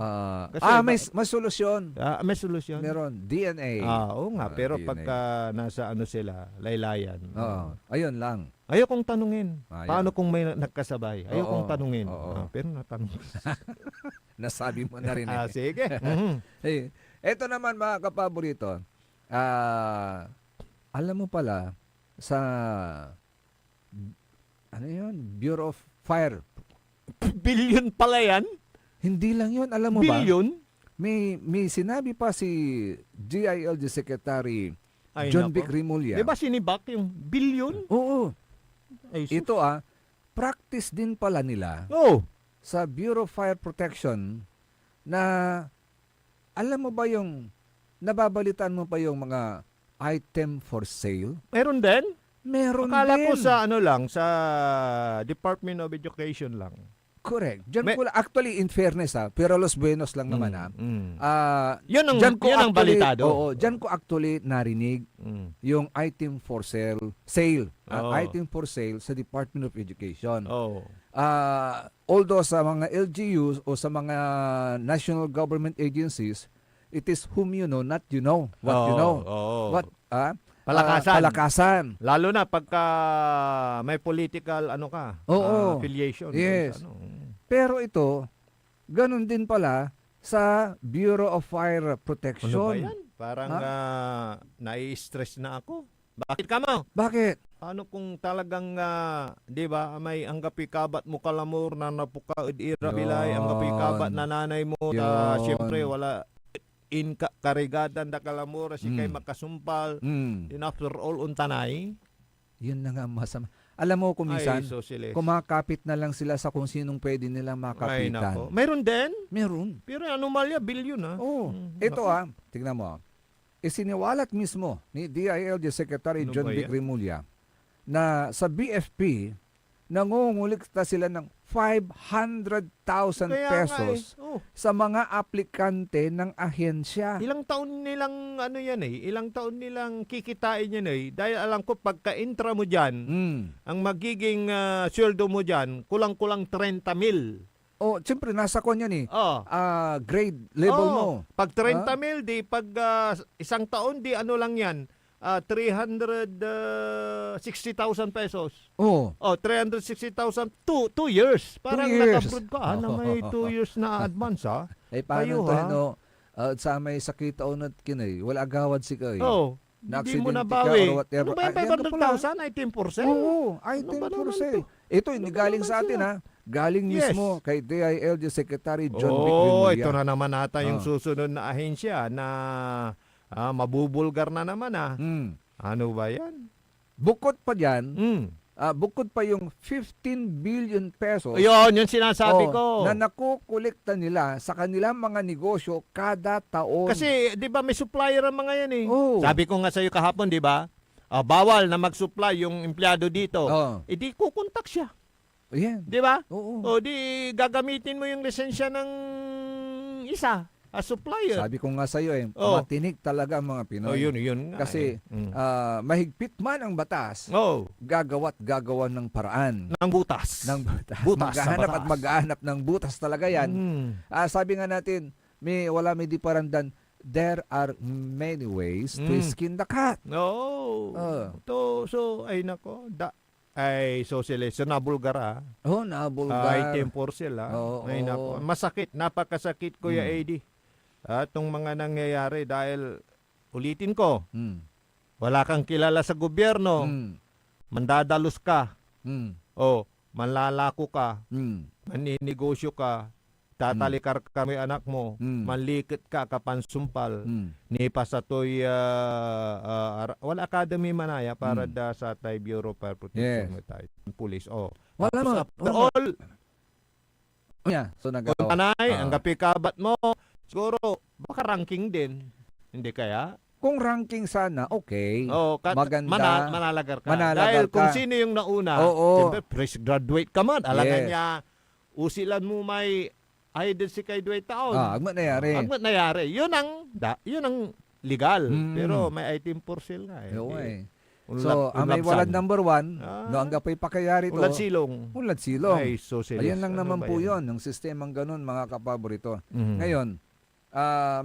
Kasi may solusyon. May solusyon? Meron, DNA. Oo nga, pero DNA. pagka nasa sila, laylayan. Ayun lang. Ayaw kong tanungin. Ayan. Paano kung may nagkasabay? Ayaw kong tanungin. Pero natanong ko. Nasabi mo na rin. Sige. Ito naman mga kapaborito. Alam mo pala, sa Bureau of Fire. Billion pala yan? Hindi lang yun, alam mo ba? Billion? May sinabi pa si GILG Secretary John Vic Rimulya. Di ba sinibak yung billion? Oo. Ay, Ito practice din pala nila sa Bureau of Fire Protection na alam mo ba yung nababalitaan mo pa yung mga item for sale? Meron din? Meron Akala din. ko sa sa Department of Education lang. Correct. Actually, in fairness pero Los Buenos lang naman Yun ang, dyan ko yun ang actually- balitado. Oo, dyan ko actually narinig yung item for sale. Oo. Item for sale sa Department of Education. Oh. Although sa mga LGUs o sa mga national government agencies, it is whom you know, not you know. What you know. Oo. Palakasan. Palakasan. Lalo na pagka may political affiliation. Yes. Ano. Pero ito, ganun din pala sa Bureau of Fire Ano Protection. ba yan? Parang nai-stress na ako. Bakit ka mo? Bakit? Ano kung talagang, di ba, may anggapi kabat mo kalamor na napukaod ira bilay, anggapi kabat na nanay mo, na Yun. siyempre wala karigadan da kalamor, si kay makasumpal, din after all untanay. Yun na nga ang masama. Alam mo kung minsan, Ay, Socialist. kumakapit na lang sila sa kung sinong pwede nilang Ay, makapitan. nako. Mayroon din? Meron. Pero anomalya, bilyon Oo. Ito tignan mo. Isiniwalat mismo ni DILG Secretary Ano John ba Vic yan? Remulla na sa BFP nangungulikta sila ng 500,000 pesos sa mga aplikante ng ahensya. Ilang taon nilang ilang taon nilang kikitain yan dahil alam ko pagka-intra mo dyan, ang magiging sweldo mo dyan, kulang-kulang 30,000. Oh, siyempre nasa kanya ni. Oh. Grade level mo. Pag 30,000 di pag isang taon di ano lang yan, 360,000 pesos. Oh. 360,000 2 years. Parang 2 years. nag-abroad ka na may 2 years na advance Paano Kayo, to ha? sa may sakit o nat kinay, wala agawad si kay. Hindi mo Na-accidente nabawi. ka or whatever. Ano ba yung 500,000? 18%? Oo, Ano ba naman 18%. Ito, hindi galing sa atin Galing Yes. mismo kay DILG Secretary John Vic Remulla. Ito na naman ata yung susunod na ahensya na mabubulgar na naman Ano ba yan? Bukod pa dyan, bukod pa yung 15 billion pesos Yun, yung sinasabi ko. na nakukulikta nila sa kanilang mga negosyo kada taon. Kasi, di ba, may supplier ang mga yan Oo. Sabi ko nga sa'yo kahapon, di ba? Bawal na mag-supply yung empleyado dito. Di kukontak siya. Yan. Di ba? Oo. O di gagamitin mo yung lisensya ng isa as supplier. Sabi ko nga sa iyo matinig talaga ang mga Pinoy. Yun nga. Kasi mahigpit man ang batas, gagawa't ng paraan. Ng butas. Butas sa Maghahanap batas. at maghahanap ng butas talaga yan. Sabi nga natin, may di parandan, there are many ways to skin the cat. Ay nako, socialist. So, nabulgar Nabulgar. Item for sale Ay nako. Masakit. Napakasakit, Kuya AD. Itong mga nangyayari dahil, ulitin ko, wala kang kilala sa gobyerno, mandadalos ka, manlalako ka, maninegosyo ka, tatalikar ka may anak mo, manlikit ka, kapansumpal, nipasatoy wala academy manaya para sa Thai Bureau of Fire Protection Police. Wala mo. All So nagawa. panay, ang kapikabat mo, siguro, baka ranking din. Hindi kaya? Kung ranking sana, okay. Maganda. Manalagar ka. Manalagar Dahil ka. kung sino yung nauna, siyempre, fresh graduate ka man. Alangan niya, usilan mo may idol si kay Dwight taon. Agmat nayari. Yun ang legal. Pero may item for sale nga So, may walad number 1, no ang gapay pakayari to. Ulad silong. Ay, Ayan lang naman po yun, ng sistemang ganun, mga kapaborito. Ngayon,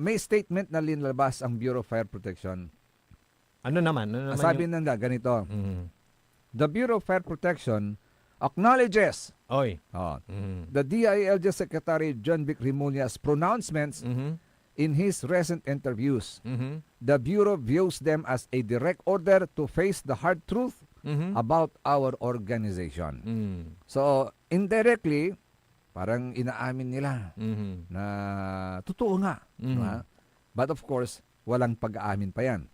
may statement na linlabas ang Bureau of Fire Protection. Ano naman Sabi nila ganito, the Bureau of Fire Protection acknowledges the DILG Secretary John Vic Remulla's pronouncements in his recent interviews. The Bureau views them as a direct order to face the hard truth about our organization. So, indirectly, parang inaamin nila na totoo nga. But of course, walang pag-aamin pa yan.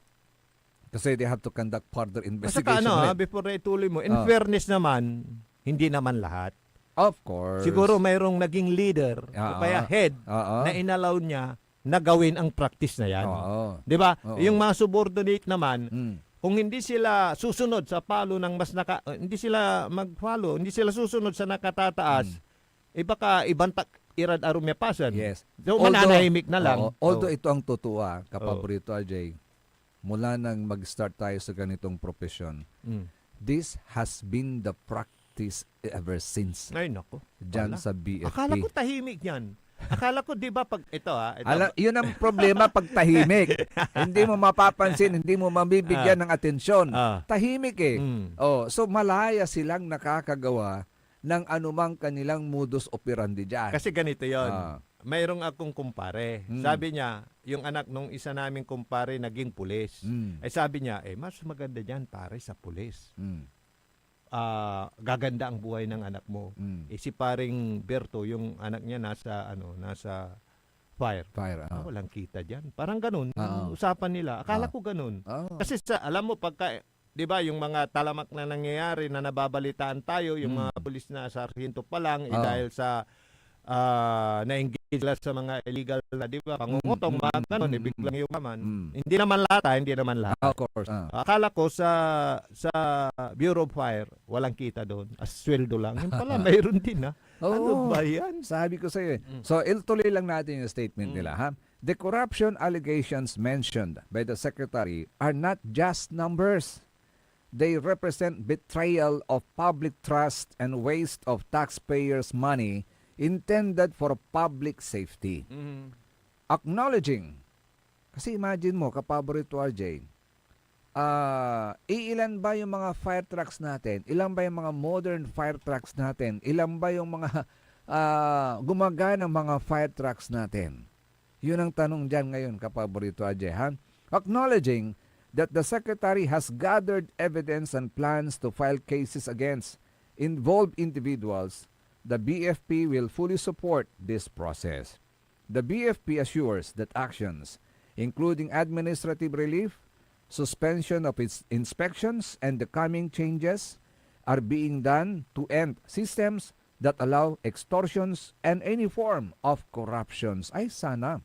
Kasi they have to conduct further investigation. Before na ituloy mo, in fairness naman, hindi naman lahat. Of course. Siguro mayroong naging leader, o kaya head, na inalaw niya na gawin ang practice na yan. 'Di ba? Yung mga subordinate naman, kung hindi sila susunod sa palo ng hindi sila mag-follow, hindi sila susunod sa nakatataas, baka ibang irad arumya pasan. Yes. So, mananahimik na lang. Although ito ang totoo, kapaborito RJ, mula nang mag-start tayo sa ganitong profesyon, this has been the practice ever since. Ay, nako. Diyan Wala. sa BFP. Akala ko tahimik yan. Akala ko, di ba, pag ito Yun ang problema pag tahimik. Hindi mo mapapansin, hindi mo mabibigyan ng atensyon. Tahimik eh. So malaya silang nakakagawa ng anumang kanilang modus operandi dyan. Kasi ganito yon. Mayroong akong kumpare. Sabi niya, yung anak nung isa naming kumpare naging pulis. Sabi niya, mas maganda dyan pare sa pulis. Gaganda ang buhay ng anak mo. Si paring Berto, yung anak niya nasa fire. Walang kita diyan. Parang ganun yung usapan nila. Akala ko ganun. Kasi alam mo pagka 'di ba yung mga talamak na nangyayari na nababalitaan tayo, yung mga pulis na sargento pa lang dahil sa na-engage sila sa mga illegal na, di ba, pangungutong, mga ganun, biglang yumaman. Hindi naman lahat. Of course. Akala ko sa Bureau of Fire, walang kita doon. Sweldo lang. Yung pala, mayroon din Ano ba yan? Sabi ko sa iyo. So, ituloy lang natin yung statement nila. Ha? The corruption allegations mentioned by the Secretary are not just numbers. They represent betrayal of public trust and waste of taxpayers' money intended for public safety. Acknowledging, kasi imagine mo, kapaborito RJ, ilan ba yung mga fire trucks natin? Ilan ba yung mga modern fire trucks natin? Ilan ba yung mga gumagana ng mga fire trucks natin? Yun ang tanong dyan ngayon, kapaborito RJ. Ha? Acknowledging that the Secretary has gathered evidence and plans to file cases against involved individuals, the BFP will fully support this process. The BFP assures that actions, including administrative relief, suspension of its inspections, and the coming changes, are being done to end systems that allow extortions and any form of corruptions. Ay sana.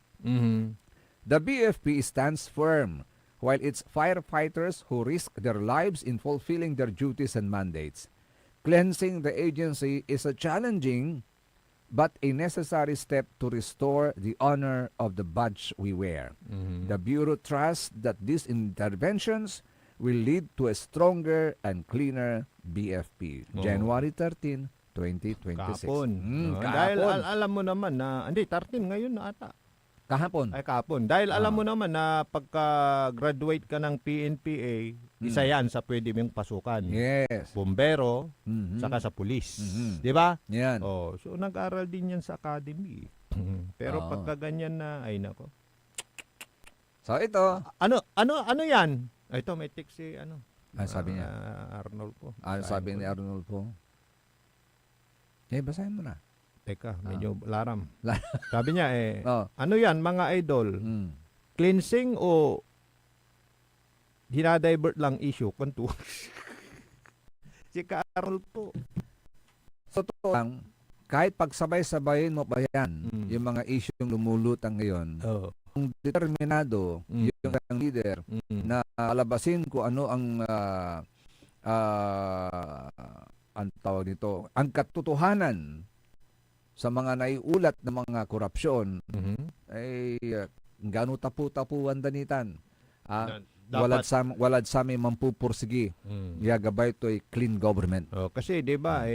The BFP stands firm while its firefighters who risk their lives in fulfilling their duties and mandates. Cleansing the agency is a challenging but a necessary step to restore the honor of the badge we wear. The Bureau trusts that these interventions will lead to a stronger and cleaner BFP. January 13, 2026. Kahapon. Dahil alam mo naman na, hindi, 13 ngayon na ata. Kahapon. Ay, kahapon. Dahil alam mo naman na pagka-graduate ka ng PNPA, isa yan sa pwede mong pasukan. Yes. Bombero, saka sa pulis. Di ba? Yan. So nag-aral din yan sa academy. Pero pagka ganyan na, ay nako. So ito. Ano yan? Ito, may text si sabi niya? Arnold po. Sabi ni Arnold po. Basahin mo na. Teka, medyo laram. Sabi niya ano yan, mga idol? Cleansing o dinadivert lang issue? Kanto. Si Carol po. So, totoo lang, kahit pagsabay-sabayin mo pa yan, yung mga issue yung lumulutang ngayon, kung determinado yung leader na alabasin ko ano ang tawag nito, ang katotohanan sa mga naiulat na mga korupsyon, ay gano tapu-tapuan danitan. Walad sa may mampupursigi. Gabay ito'y clean government. Kasi 'di ba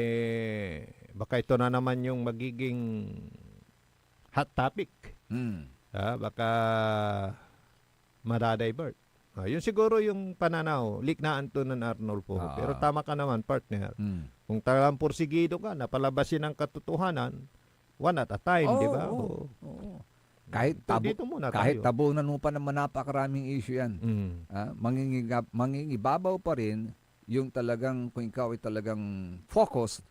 baka ito na naman yung magiging hot topic. Baka madadivert. Yun siguro yung pananaw, liknaan to ng Arnold po. Pero tama ka naman, partner. Kung talagang pursigido ka, napalabasin ang katotohanan, one at a time, di ba? Kahit tabunan mo pa naman napakaraming issue yan. Mangingibabaw pa rin yung talagang, kung ikaw ay talagang focus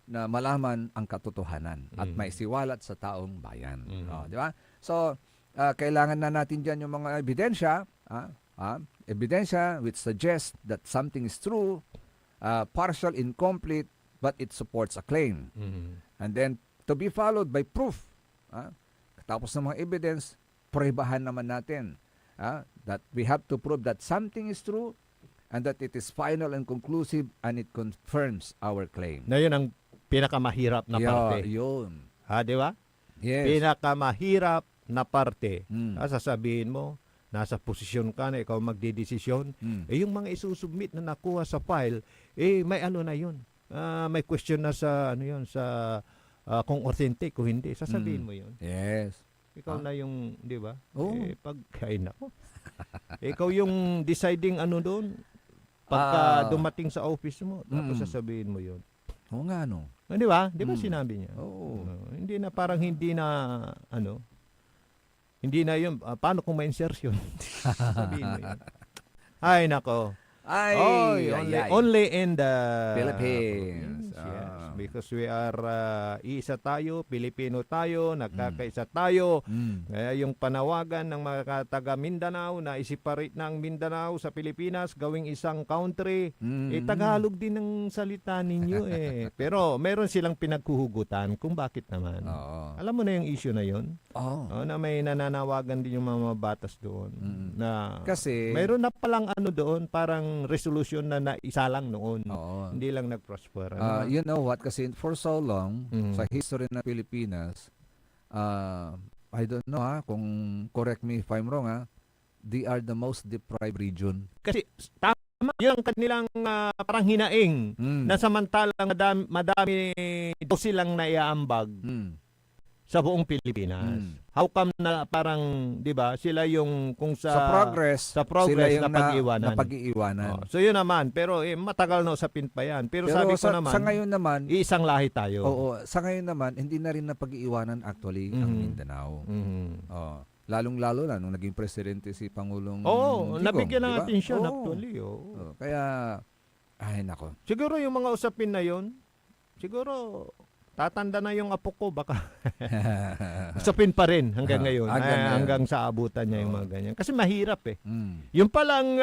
na malaman ang katotohanan at maisiwalat sa taong bayan. Di ba? So, kailangan na natin dyan yung mga ebidensya, ebidensya which suggests that something is true, partial, incomplete, but it supports a claim. And then, to be followed by proof. Tapos ng mga evidence, pruebahan naman natin that we have to prove that something is true and that it is final and conclusive and it confirms our claim. Na yun ang pinakamahirap na parte. Yun. Ha, di ba? Yes. Pinakamahirap na parte. Mm. Sasabihin mo, nasa posisyon ka na ikaw magdidesisyon. Yung mga isusubmit na nakuha sa file, may ano na yun. May question na sa ano yun, sa kung authentic o hindi. Sasabihin mo yun. Yes. Ikaw na yung, di ba? Oo. Pagkain ako. Ikaw yung deciding ano doon. Pagka dumating sa office mo, tapos sasabihin mo yun. Oo nga, no. Di ba? Di ba sinabi niya? Oo. Hindi na, parang hindi na, ano, hindi na yun. Paano kung may insertion? Sabihin mo yun. Ay, nako. Only in the Philippines. Yes, because we are isa tayo, Pilipino tayo, nagkakaisa tayo. Kaya yung panawagan ng mga taga Mindanao na i-separate na ang Mindanao sa Pilipinas, gawing isang country, Tagalog din ang salita ninyo eh. Pero meron silang pinaghuhugutan kung bakit naman. Alam mo na yung issue na yun? Na may nananawagan din yung mga batas doon. Na Kasi mayroon na palang ano doon, parang resolution na naisa lang noon. Hindi lang nag-prosper. You know what? Kasi for so long, sa history ng Pilipinas, I don't know kung correct me if I'm wrong they are the most deprived region. Kasi tama yung kanilang parang hinaing na samantalang madami daw silang naiaambag sa buong Pilipinas. How come na parang, 'di ba, sila yung kung sa progress sila yung napag-iiwanan. So yun naman, pero matagal na usapin pa 'yan. Pero sabi ko naman, sa ngayon naman, isang lahi tayo. Oo, sa ngayon naman hindi na rin napag-iiwanan actually ang Mindanao. Lalong-lalo na nung naging presidente si Pangulong Digong, nabigyan ng diba? atensyon actually. Kaya ay nako. Siguro yung mga usapin na 'yon, siguro tatanda na yung apo ko, baka usapin pa rin hanggang ngayon. Hanggang sa abutan niya yung mga ganyan. Kasi mahirap eh. Yung palang,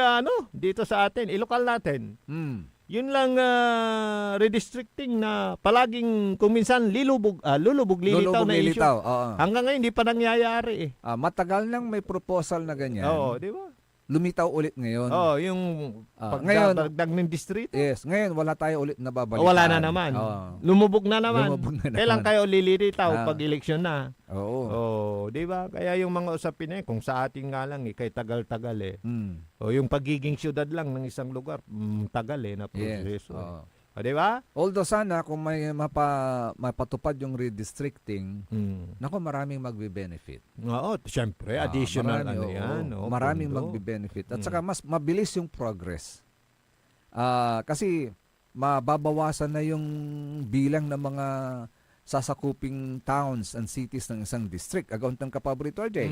dito sa atin, ilokal natin, yun lang redistricting na palaging kung minsan lulubog-lilitaw na issue. Hanggang ngayon, hindi pa nangyayari eh. Matagal nang may proposal na ganyan. Oo, di ba? Lumitaw ulit ngayon. Yung ngayon, pagdagdag ng distrito. Yes, ngayon wala tayo ulit nababalitaan. Wala na naman. Lumubog na naman. Kailan kayo lilitaw pag eleksyon na? Oo. Di ba? Kaya yung mga usapin na kung sa ating nga lang kay tagal-tagal yung pagiging syudad lang ng isang lugar, tagal na proseso. Yes. Di ba? Although sana kung may mapatupad yung redistricting, nako maraming magbe-benefit. Oo, siyempre, additional maraming magbe-benefit. At saka mas mabilis yung progress. Kasi mababawasan na yung bilang ng mga sasakuping towns and cities ng isang district. Agawantang kapaborito, RJ.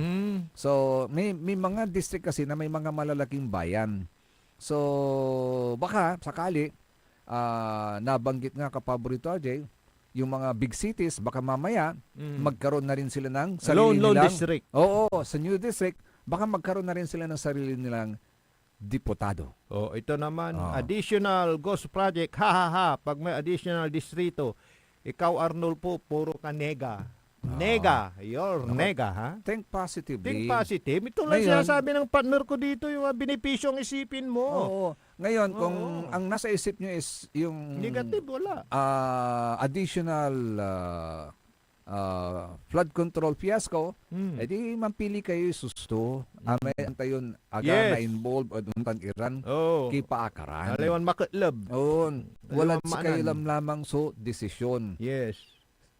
So, may mga district kasi na may mga malalaking bayan. So, baka sakali nabanggit nga kapaborito RJ, yung mga big cities, baka mamaya magkaroon na rin sila ng sarili nilang district. Oo, sa new district, baka magkaroon na rin sila ng sarili nilang diputado. Ito naman, additional ghost project, pag may additional distrito, ikaw Arnold po, puro ka nega. Nega, nega, ha? Think positively. Think positive. Ito lang sinasabi ng partner ko dito, yung benepisyong isipin mo. Oo. Ngayon, kung ang nasa isip nyo is yung negative, wala. Additional flood control fiasco, edi mampili kayo susto. May antayon aga na involved o duntan Iran, kipaakaran. Alayon makitlab. Wala kayo lamang so desisyon. Yes.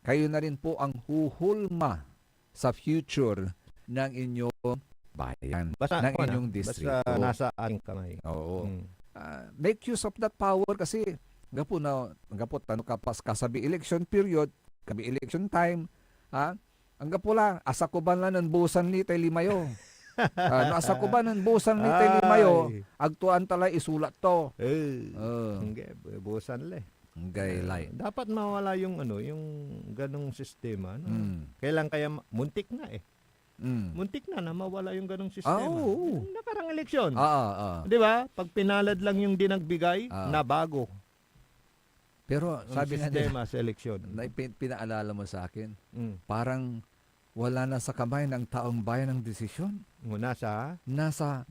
Kayo na rin po ang huhulma sa future ng inyong bayan, ng inyong distrito. Basta nasa aking kamay. Oo. Make use of that power kasi gapo tanong kasabi election period, kabi election time, ang gapo lang, asa ko ba lang ng busan ni tay limayo. Asa ko ba ng busan ni tay limayo, agtuan talay isulat to. Busan le. Gaylay. Dapat mawala yung yung ganong sistema. Kailan kaya muntik na muntik na mawala yung ganong sistema. Nakarang eleksyon. Di ba? Pag pinalad lang yung dinagbigay, na bago. Pero sabi nga sistema sa eleksyon. Pinaalala mo sa akin, parang wala na sa kamay ng taong bayan ng desisyon. Nasa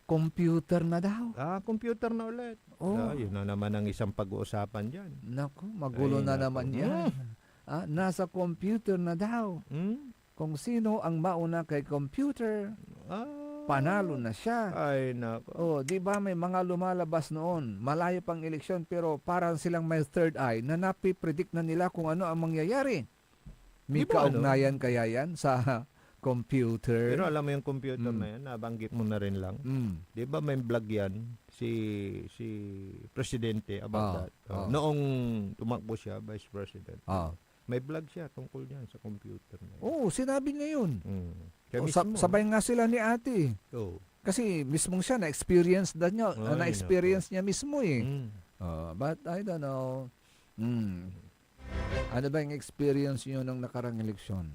computer na daw. Computer na ulit. Oh. Yun na naman ang isang pag-uusapan dyan. Naku, magulo Ay, na naku. naman yan. Nasa computer na daw. Kung sino ang mauna kay computer, panalo na siya. Ay, nako. Di ba may mga lumalabas noon, malayo pang eleksyon pero parang silang may third eye na napipredict na nila kung ano ang mangyayari. May Di ba, kaugnayan kaya yan sa computer? Pero alam mo yung computer na yan, nabanggit mo na rin lang. Di ba may vlog yan si Presidente about that? Noong tumakbo siya, Vice President. May vlog siya tungkol yan sa computer na yan. Sinabi niya yun. Kaya mismo. Sabay nga sila ni ate. Kasi mismong siya, na-experience niya, Ay, na-experience niya mismo eh. But I don't know. Ano ba yung experience niyo nung nakarang eleksyon?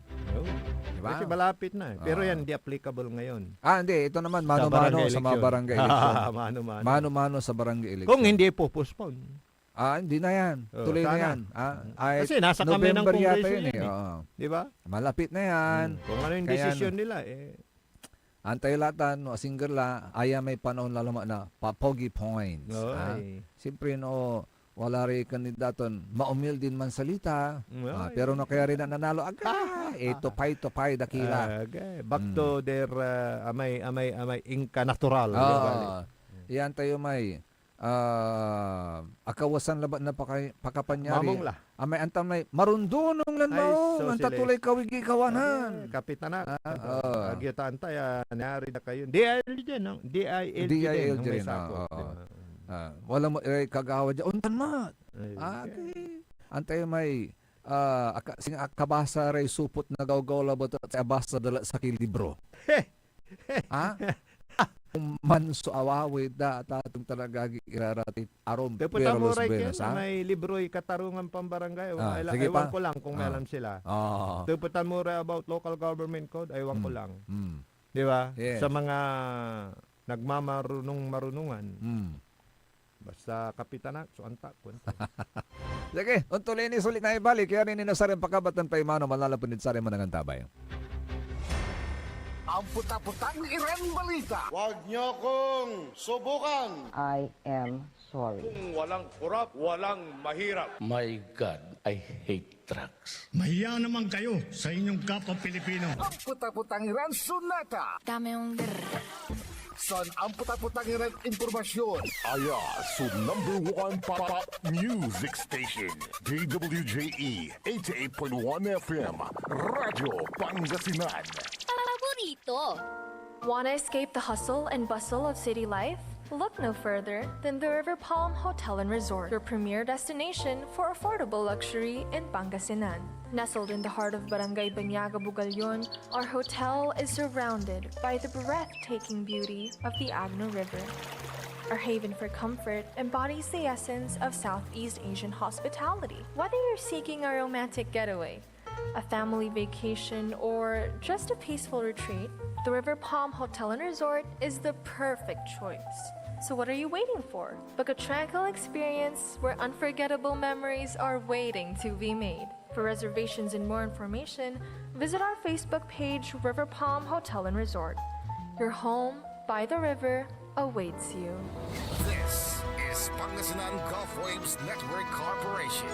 Diba? Kasi malapit na eh. Pero yan, hindi applicable ngayon. Hindi. Ito naman, mano-mano sa mga barangay election. Mano-mano. Mano-mano sa barangay election. Kung hindi po postpone. Hindi na yan. Tuloy na sana. yan. Kasi nasa kami ng November yata Kongreso yun yan eh. Di ba? Malapit na yan. Kung ano yung Kaya desisyon nila eh. Antay latan, singerla, may panahon lalama na papogi points. Siyempre, wala rin kandidaton, maumil din man salita, pero kaya rin na nanalo tupay dakila. Back to their amay inka natural. Yan tayo may akawasan labat na pakapanyari. Mamong la. Amay antam may marundunong lan mo, so antatuloy kawigi kawanan. Kapitanak. Agyata antay, nari na kayo. DILG din, no? DILG din. DILG rin. Wala mo kagawa dyan. Untan mat. Okay. Antay may kabasa ray supot na gawgaw labot at sa abasa dala sa kilibro. Manso awawi da tatong talaga irarati arom Deputa mo Perolos ray Buenos, may libro'y katarungan pambarangay. sige Ewan pa. ko lang kung may alam sila. Deputa mo ray about local government code, ewan ko lang. Di ba? Yes. Sa mga nagmamarunong-marunungan. Basta kapitanak, so antak. Sige, untuloy ni sulit na ibalik. Kaya rin inasarin pakabatan pa imano malalapunid sa rin manangang tabay. Ang puta-putang Iren Balita. Huwag niyo kong subukan. I am sorry. Kung walang kurap, walang mahirap. My God, I hate drugs. Mahiya naman kayo sa inyong kapwa Pilipino. Ang puta-putang Iren Sunata. Dame yung San ang puta-putang Iren Impormasyon. Aya, so #1 pop music station. DWJE 88.1 FM. Radyo Pangasinan. Paborito. Want to escape the hustle and bustle of city life? Look no further than the River Palm Hotel and Resort, your premier destination for affordable luxury in Pangasinan. Nestled in the heart of Barangay Banyaga, Bugalyon, our hotel is surrounded by the breathtaking beauty of the Agno River. Our haven for comfort embodies the essence of Southeast Asian hospitality. Whether you're seeking a romantic getaway, a family vacation, or just a peaceful retreat, the River Palm Hotel and Resort is the perfect choice. So what are you waiting for? Book a tranquil experience where unforgettable memories are waiting to be made. For reservations and more information, visit our Facebook page, River Palm Hotel and Resort. Your home by the river awaits you. This is Pangasinan Gulf Waves Network Corporation.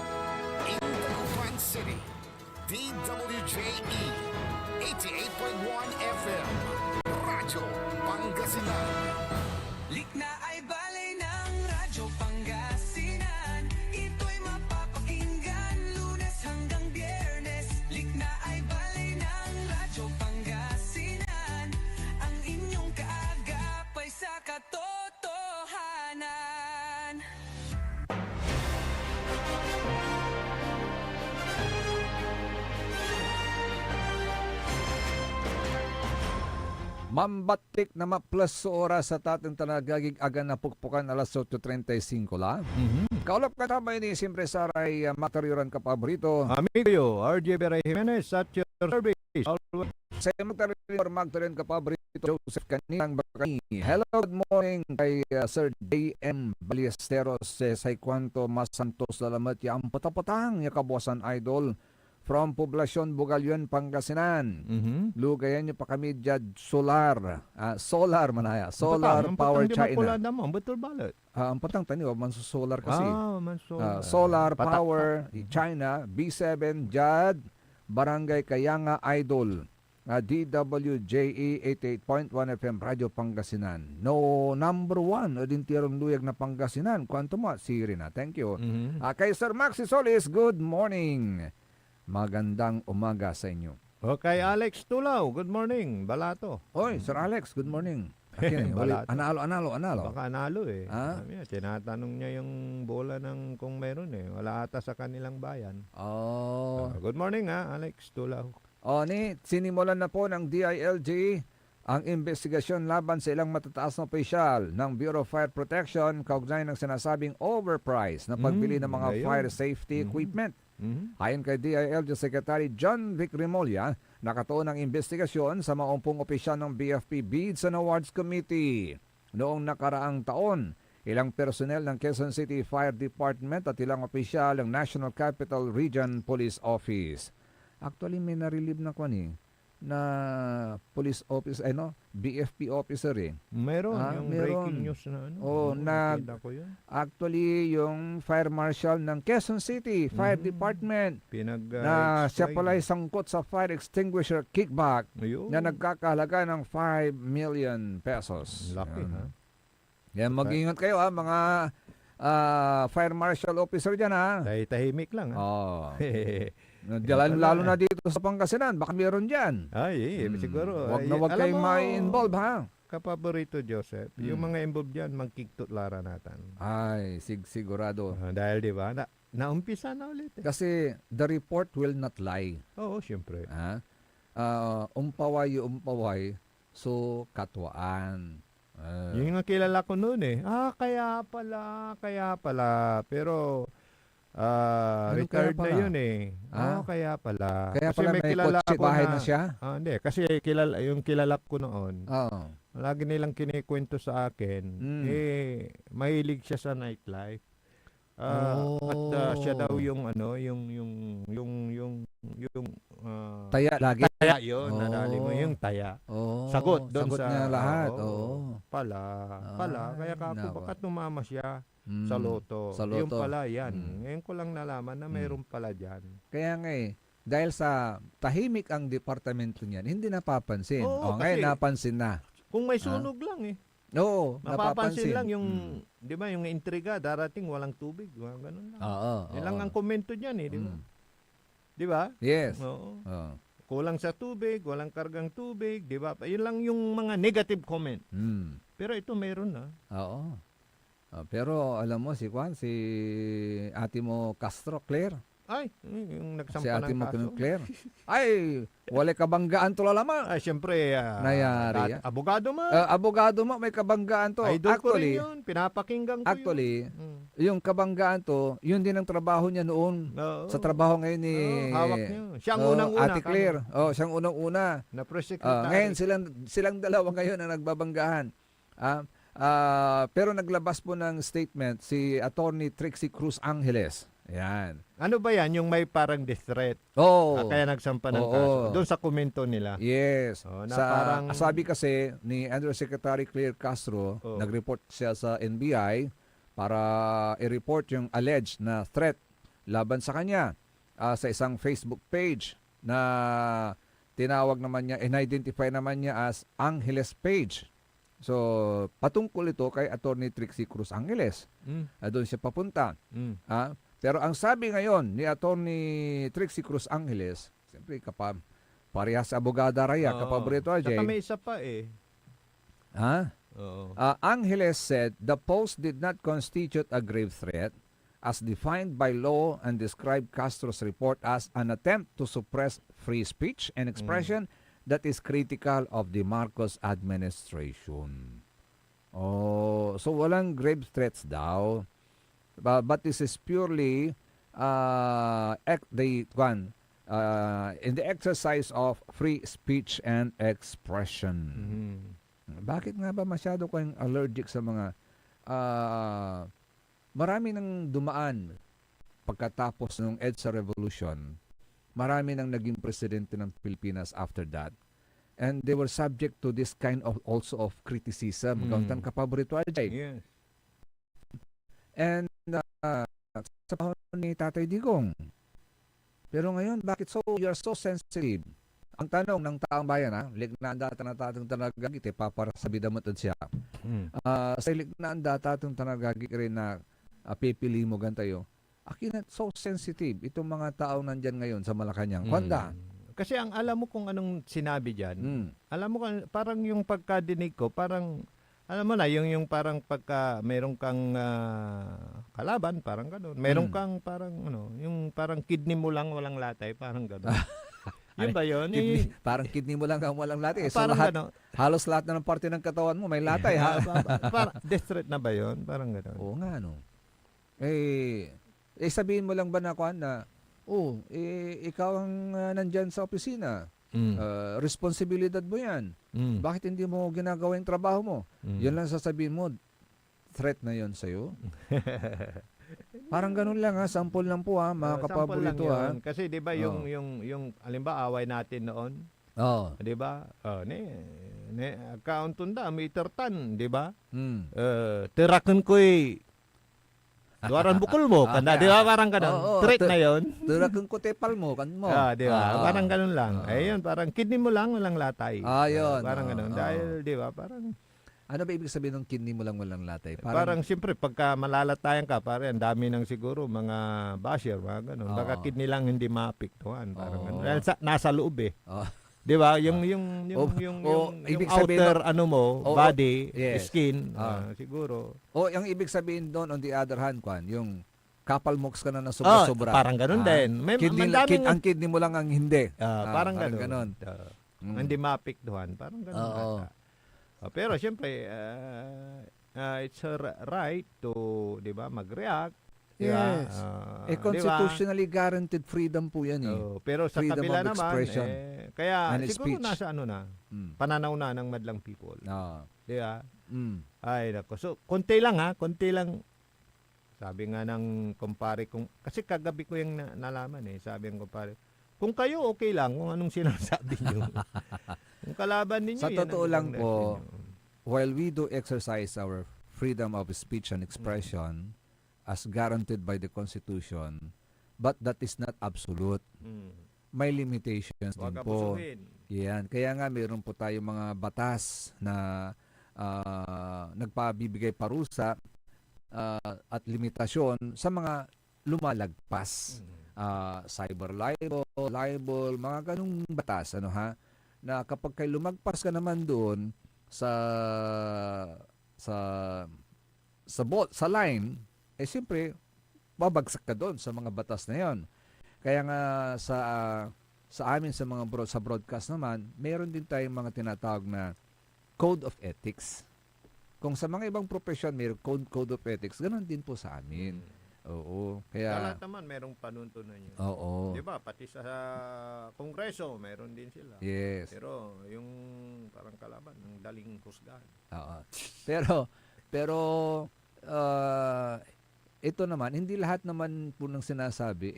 In Dagupan City. DWJE 88.1 FM. Radyo Pangasinan. Likna ay balay ng Radyo Pangasinan. Ito'y mapapakinggan Lunes hanggang Biyernes. Likna ay balay ng Radyo Pangasinan. Ang inyong kaagapay sa katotohanan. Mambatik na ma-plus sa oras sa tating tanagagig aga na pukpukan alas 8:35 la. Kaulap ka tamay ni Siyempre Saray Matariran ka paborito. Amigo, RJ Beray Jimenez at your service. Always. Sa Magtariran ka paborito, Joseph Kaninang Bakani. Hello, good morning kay Sir J.M. Ballesteros sa Kwanto Mas Santos Lalamat ya ang patapatang ya kabuasan idol. from Poblacion, Bugalyon, Pangasinan. Lugayan niyo pa kami dyan, solar. Solar manaya. Solar Power China. Ang betul balat. Ang patang tani, solar kasi. Mansolar. Solar Patak- Power China, B7, Jad, Barangay Kayanga Idol. DWJE 88.1 FM Radio Pangasinan. No, number 1, Odintirong Luyag na Pangasinan. Kwanto mo, Sirina. Thank you. Kay Sir Maxi Solis, good morning. Magandang umaga sa inyo. Okay, Alex Tulaw, good morning. Balato. Oy, Sir Alex, good morning. Akin, wala, Balato. analo. Baka nalo eh. Ha? Tinatanong niya yung bola ng kung meron eh. Wala ata sa kanilang bayan. Oh. Good morning Alex Tulaw. Sinimulan na po ng DILG ang investigasyon laban sa ilang matataas na opisyal ng Bureau of Fire Protection kaugnay ng sinasabing overprice na pagbili ng mga ayun. fire safety equipment. Ayon kay DILG Secretary John Vic Remolla, nakatuon ang investigasyon sa maumpong opisyal ng BFP Bids and Awards Committee. Noong nakaraang taon, ilang personnel ng Quezon City Fire Department at ilang opisyal ng National Capital Region Police Office. Actually, may na-relieve na ko na police officer, BFP officer eh. Meron, yung breaking news na nakita ko yun. Actually, yung fire marshal ng Quezon City Fire Department na siya pala ay sangkot sa fire extinguisher kickback na nagkakahalaga ng 5 million pesos. Laki ha. Yan, mag-ingat kayo mga fire marshal officer dyan ha. Tahimik lang ha. Lalo na dito sa Pangasinan, baka meron dyan. Siguro. Huwag na huwag kayo ma-involve ha. Kapaborito Joseph, yung mga involved dyan, magkiktutlara natin. Ay, sigurado. Dahil di ba, naumpisa na ulit. Kasi the report will not lie. Oo, siyempre. Umpaway, so katwaan. Yung nga kilala ko noon eh. Kaya pala. Pero, retired na yun eh. Kaya pala. Kaya kasi pala may kotse bahay na siya? Hindi, kasi yung kilala ko noon, lagi nilang kinikwento sa akin, mahilig siya sa nightlife. At siya daw yung taya lagi. Taya yun, nadali mo yung taya. Sagot doon sa niya lahat. Pala, kaya bakit tumama siya sa loto. Yung pala yan. Ngayon ko lang nalaman na mayroon pala dyan. Kaya nga dahil sa tahimik ang departamento niyan, hindi napapansin. Ngayon napansin na. Kung may sunog lang eh. Oo, napapansin lang yung, di ba, yung intriga, darating walang tubig, ganun lang. Ilang ang komento dyan eh, di ba? Di ba? Yes. Kulang sa tubig, walang kargang tubig, di ba? Yun lang yung mga negative comment. Pero ito mayroon na. Pero alam mo, si ate mo Castro, Claire. Ay, yung nagsampa Si ate ng mo kaso. Claire. Ay, wala kabanggaan to lalaman. Ay, siyempre, Nayari. abogado mo. Abogado mo, may kabanggaan to. Idol ko rin yun, pinapakinggan ko Actually, yung kabanggaan to, yun din ang trabaho niya noon. Sa trabaho ngayon ni hawak niya. Siyang unang-una. Ate Claire. Siyang unang-una. Na press secretary. Ngayon, silang dalawa ngayon ang nagbabanggahan. Pero naglabas po ng statement si Attorney Trixie Cruz Angeles. Yan. Ano ba yan? Yung may parang death threat? Kaya nagsampa ng kaso. Doon sa komento nila. Yes. Parang, sabi kasi ni Undersecretary Claire Castro, nag-report siya sa NBI para i-report yung alleged na threat laban sa kanya sa isang Facebook page na tinawag naman niya, in-identify naman niya as Angeles Page. So, patungkol ito kay Attorney Trixie Cruz Angeles. Doon siya papunta. Pero ang sabi ngayon ni Attorney Trixie Cruz Angeles, siyempre parehas sa abogada raya, kapaborito Ajay. Saka may isa pa eh. Angeles said the post did not constitute a grave threat as defined by law and described Castro's report as an attempt to suppress free speech and expression that is critical of the Marcos administration. So walang grave threats daw. But this is purely in the exercise of free speech and expression. Bakit nga ba masyado kayong allergic sa mga marami nang dumaan pagkatapos ng EDSA Revolution marami nang naging presidente ng Pilipinas after that. And they were subject to this kind of also of criticism. Gauntan ka paborito ajay. Yes. And sa panahon ni Tatay Digong. Pero ngayon, bakit you're so sensitive? Ang tanong ng taong bayan, ligna ang data na tatong tanagagit, para sa bidamotod siya. Sa ligna ang data tatong tanagagit rin na pipili mo gantayo. Akin so sensitive itong mga taong nandyan ngayon sa Malacanang. Kwanda? Kasi ang alam mo kung anong sinabi diyan. Alam mo parang yung pagkadinig ko, parang alam mo na yung parang pagka meron kang kalaban, parang gano'n. Meron kang parang yung parang kidney mo lang walang latay, parang gano'n. Yun ba yun? Parang kidney mo lang ang walang latay. So parang halos lahat na ng parte ng katawan mo may latay. Parang death threat na ba yun? Parang gano'n. Oo nga, no. Sabihin mo lang ba na ikaw ang nandyan sa opisina. Responsibilidad mo yan. Bakit hindi mo ginagawa yung trabaho mo? Yun lang sasabihin mo, threat na yun sa'yo. Parang ganun lang sample lang po mga kapaborito Kasi 'di ba yung halimbawa away natin noon. 'Di ba? Account tunda meter tan, 'di ba? Tirakan ko'y duwaran bukol mo, kanda, di ba? Parang ganun. Threat na yun. Tirakan ko tepal mo, kan mo. Di ba? Parang ganun lang. Ayun, parang kidney mo lang, walang latay. Yun. Parang ganun. Dahil, di ba? Parang... Ano ba ibig sabihin ng kidney mo lang walang latay? Parang siyempre, pagka malalatayan ka, parang dami ng siguro mga basher, mga ganun. Baka kidney lang hindi maapektuhan. Parang ganun. Dahil nasa loob eh. Di ba? Yung ibig outer sabihin, body, yes. skin, siguro. Yung ibig sabihin doon, on the other hand, yung kapal moks ka na na sobra-sobra. Parang ganun din. May ang kidney mo lang ang hindi. Parang ganun. Hindi maapektuhan. Parang ganun. Pero siyempre, it's her right to, di ba, mag-react. Yes. Constitutionally guaranteed freedom po yan pero sa freedom kabila of naman, expression kaya and siguro speech. nasa pananaw na ng madlang people. Di ba? Ay, nako. So, konti lang. Sabi nga ng kumpare kong, kasi kagabi ko yung nalaman sabi ng kumpare, kung kayo okay lang kung anong sinasabi nyo. Kung kalaban ninyo, sa totoo lang po, while we do exercise our freedom of speech and expression, as guaranteed by the Constitution, but that is not absolute. May limitations din po. Yan. Kaya nga mayroon po tayong mga batas na nagpabibigay parusa at limitasyon sa mga lumalagpas. Cyber libel, mga ganung batas. Na kapag kayo lumagpas ka naman doon sa line, siyempre, babagsak ka doon sa mga batas na yon. Kaya nga sa amin sa mga sa broadcast naman, meron din tayong mga tinatawag na code of ethics. Kung sa mga ibang profesyon mayroong code of ethics, ganoon din po sa amin. Oo. Kaya lahat naman merong panuntunan yun. Oo. 'Di ba? Pati sa Kongreso, meron din sila. Yes. Pero yung parang kalaban, ng daling husgahan. Oo. Pero ito naman, hindi lahat naman po ng sinasabi,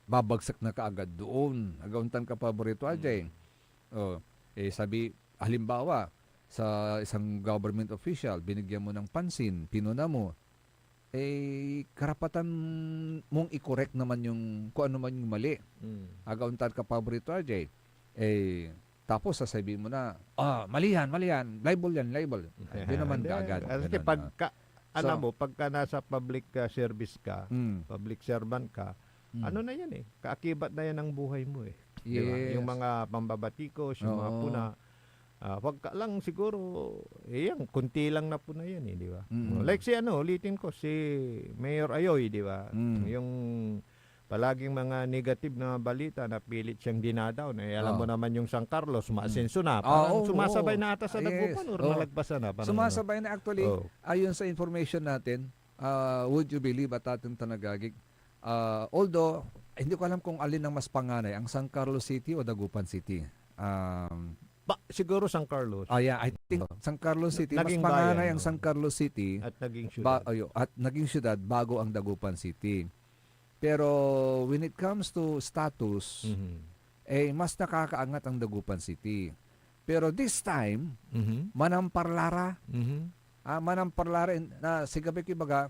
babagsak na kaagad doon. Agauntan ka paborito, Ajay. Sabi, halimbawa, sa isang government official, binigyan mo ng pansin, pinuna mo, karapatan mong i-correct naman kung ano man yung mali. Agauntan ka paborito, Ajay. Tapos sasabihin mo na, mali yan, libel yan. Hindi naman kaagad. Kasi alam mo, pagka nasa public service ka, public servant ka, ano na yan kaakibat na yan ang buhay mo Yes. Diba? Yung mga pambabatikos, yung mga puna, wag ka lang siguro, yan, kunti lang na puna yan di ba? Like ulitin ko, si Mayor Ayoy, di ba? Yung palaging mga negative na balita na pilit siyang dinadown. Alam mo naman yung San Carlos, maasenso na. Parang sumasabay na ata sa Dagupan or malagpasan na. Sumasabay na actually. Ayon sa information natin, would you believe at ating tanagagig, although, hindi ko alam kung alin ang mas panganay, ang San Carlos City o Dagupan City. Siguro San Carlos. Yeah, I think San Carlos City. Naging mas panganay bayan, ang San Carlos City at naging syudad. At naging syudad bago ang Dagupan City. Pero when it comes to status, mas nakakaangat ang Dagupan City. Pero this time, manamparlara. Manamparlara na sigabi ko baga,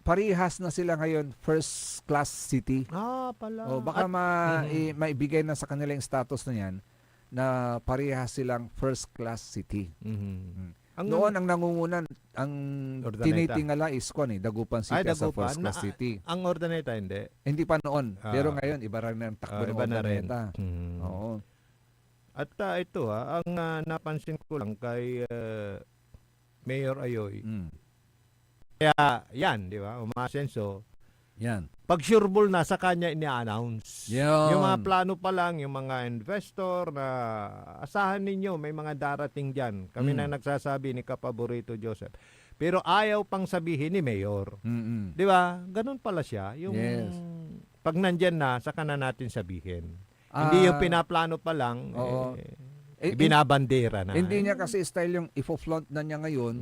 parihas na sila ngayon first class city. Pala. O baka maibigay na sa kanila yung status na yan na parihas silang first class city. Noon ang nangungunan, ang Urdaneta. tinitingala is Dagupan City as a first class city. Ang Urdaneta hindi. Hindi pa noon. Pero ngayon, iba rin ang takbo ng Iba na rin. Urdaneta. Oo. At ito ang napansin ko lang kay Mayor Ayoy. Kaya yan, di ba? Umasenso. Yan. Pag sureball na, sa kanya ini-announce. Yan. Yung mga plano pa lang, yung mga investor na asahan ninyo, may mga darating dyan. Kami na nagsasabi ni Kapaborito Joseph. Pero ayaw pang sabihin ni Mayor. Di ba? Ganun pala siya. Yung pag nandyan na, saka na natin sabihin. Hindi yung pinaplano pa lang, binabandera na. Hindi niya kasi style yung ifo-flaunt na niya ngayon,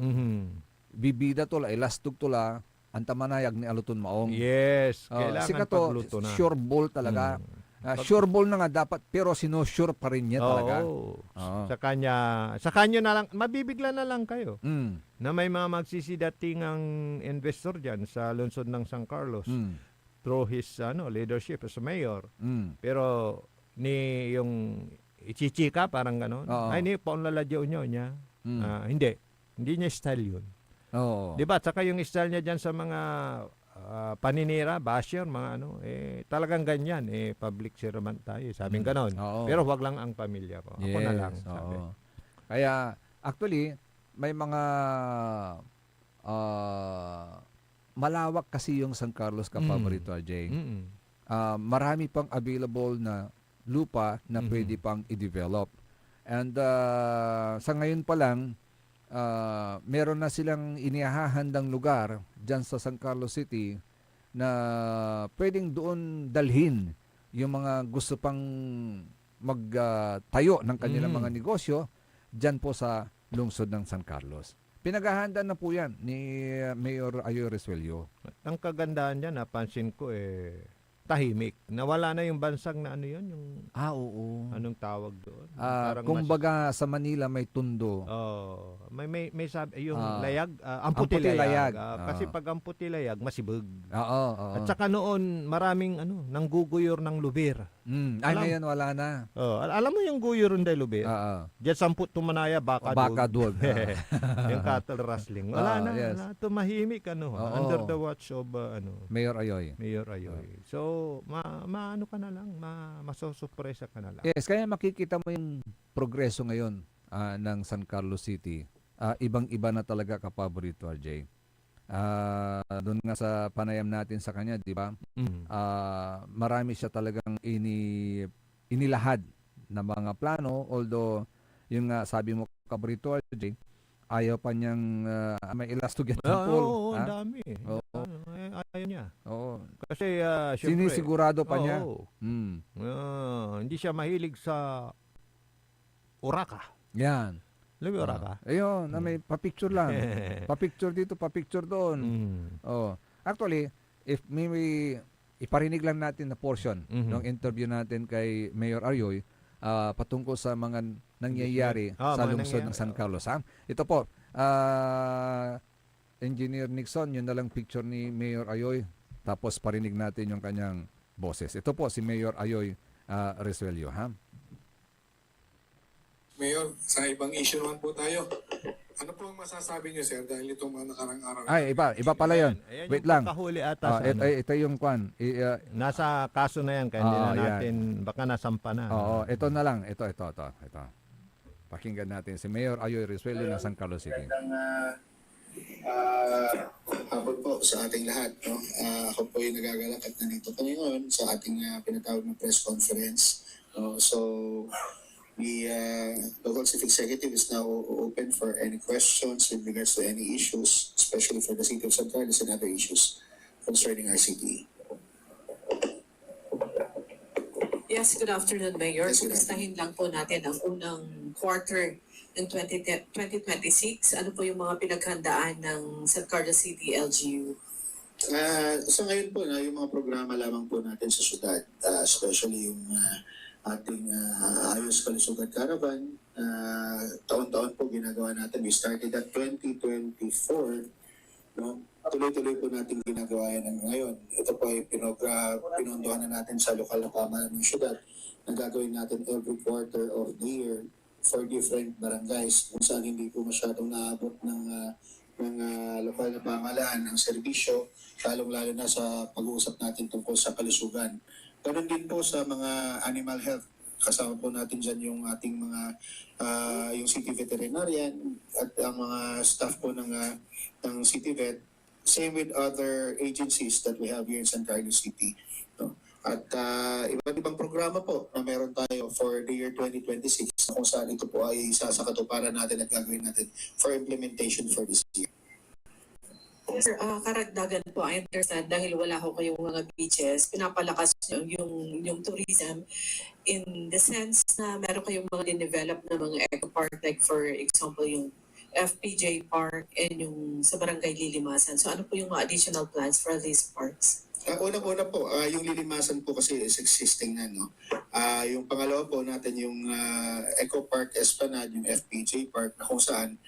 bibida tula, ilastog tula, antamanayag ni Aluton Maong. Yes, kailangan pagluto na. Sure ball talaga. Sure ball na nga dapat, pero sinusure pa rin niya talaga. Sa kanya na lang, mabibigla na lang kayo. Na may mga magsisidatingang investor dyan sa lungsod ng San Carlos through his leadership as a mayor. Pero ni yung ichichika, parang gano'n. Ay, ni paunlaladyo nyo niya. Hindi niya style yun. Diba? Tsaka yung style niya dyan sa mga paninira, basher, mga talagang ganyan. Public servant tayo. Sabing gano'n. Pero wag lang ang pamilya ko. Ako na lang. Sabi. Kaya, actually, may mga malawak kasi yung San Carlos Kapaborito, RJ. Marami pang available na lupa na pwede pang i-develop. And sa ngayon pa lang, meron na silang inihahandang lugar dyan sa San Carlos City na pwedeng doon dalhin yung mga gusto pang magtayo ng kanilang mga negosyo dyan po sa lungsod ng San Carlos. Pinaghahandaan na po yan ni Mayor Ayoy Resuello. Ang kagandahan dyan, napansin ko tahimik. Nawala na yung bansang na yun, yung oo. anong tawag doon? Kumbaga sa Manila may tundo. May sabi yung layag, amputilayag. Kasi pag amputilayag masibag. At saka noon maraming nangguguyor ng lubir. Ngayon wala na. Alam mo yung guyor ng lubir? Diyan samput tumanaya baka dog. Yung cattle rustling. Wala na. Wala. Tumahimik under the watch of Mayor Ayoy. So maano ka na lang, masosurpresa ka na lang. Yes, kaya makikita mo yung progreso ngayon ng San Carlos City. Ibang-iba na talaga Kapaborito, RJ. Doon nga sa panayam natin sa kanya, di ba? Marami siya talagang inilahad na mga plano, although yung sabi mo Kapaborito, RJ, ayaw pa niyang may ilastog yan ng pool. Ang dami. Ayaw niya. Kasi sinisigurado pa niya. Hindi siya mahilig sa Oraka. Yan. Alam mo Oraka? Ayun, na may papicture lang. Papicture dito, papicture doon. Actually, if may iparinig lang natin na portion ng interview natin kay Mayor Ayoy patungkol sa mga nangyayari sa lungsod ng San Carlos. Ito po, Engineer Nixon, yun na lang picture ni Mayor Ayoy. Tapos parinig natin yung kanyang boses. Ito po si Mayor Ayoy Resuello. Mayor, sa ibang issue naman po tayo. Ano po ang masasabi niyo, sir, dahil itong mga nakarang araw? Ay, iba pala yun. Wait lang. Kahuli ata ito yung kwan. Nasa kaso na yan, kaya hindi na natin, baka nasampa na. Ito na lang. Ito. Pakinggan natin si Mayor Ayoy Resuello ng San Carlos City. Hapon po sa ating lahat. No? Ako po yung nagagalak at nandito po ngayon sa ating pinatawag na press conference. So, the local chief executive is now open for any questions with regards to any issues, especially for the city of San Carlos and other issues concerning our city. Yes, good afternoon, Mayor. Yes, Kumustahin lang po natin ang unang quarter ng 2026. Ano po yung mga pinaghandaan ng San Carlos City LGU Sa ngayon po, na yung mga programa lamang po natin sa syudad, especially yung ating Ayos Kalusugan Caravan, taon-taon po ginagawa natin. We started at 2024, no? Tuloy-tuloy po natin ginagawa yan ngayon. Ito po ay pinondohan na natin sa lokal na pamahalaan ng syudad na gagawin natin every quarter of the year for different barangays kung saan hindi po masyadong naabot ng lokal na pamahalaan ng serbisyo, lalong-lalo na sa pag-uusap natin tungkol sa kalusugan. Ganon din po sa mga animal health. Kasama po natin dyan yung ating mga yung city veterinarian at ang mga staff po ng city vet. Same with other agencies that we have here in San Carlos City. No? At iba't ibang programa po na meron tayo for the year 2026 kung saan ito po ay isa sa katuparan natin at gagawin natin for implementation for this year. Sir, karagdagan po, I understand, dahil wala ko kayong mga beaches, pinapalakas yung tourism in the sense na meron kayong mga din-develop na mga eco park, like for example, yung FPJ Park and yung sa Barangay Lilimasan. So ano po yung mga additional plans for these parks? Unang-una po, yung Lilimasan po kasi is existing na, no? Yung pangalawa po natin yung Eco Park Esplanade, yung FPJ Park, na kung saan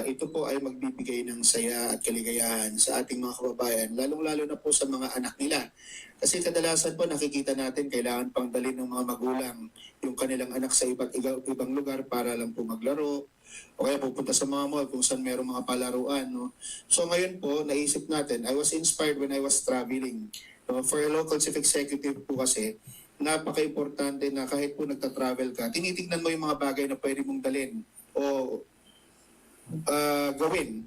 ito po ay magbibigay ng saya at kaligayahan sa ating mga kababayan, lalong-lalo na po sa mga anak nila. Kasi kadalasan po nakikita natin kailangan pang dalhin ng mga magulang yung kanilang anak sa ibang lugar para lang po maglaro, o kaya pupunta sa mga mall kung saan mayroong mga palaruan. No? So ngayon po, naisip natin, I was inspired when I was traveling. No? For a local chief executive po kasi, napaka-importante na kahit po nagta-travel ka, tinitignan mo yung mga bagay na pwede mong dalhin o gawin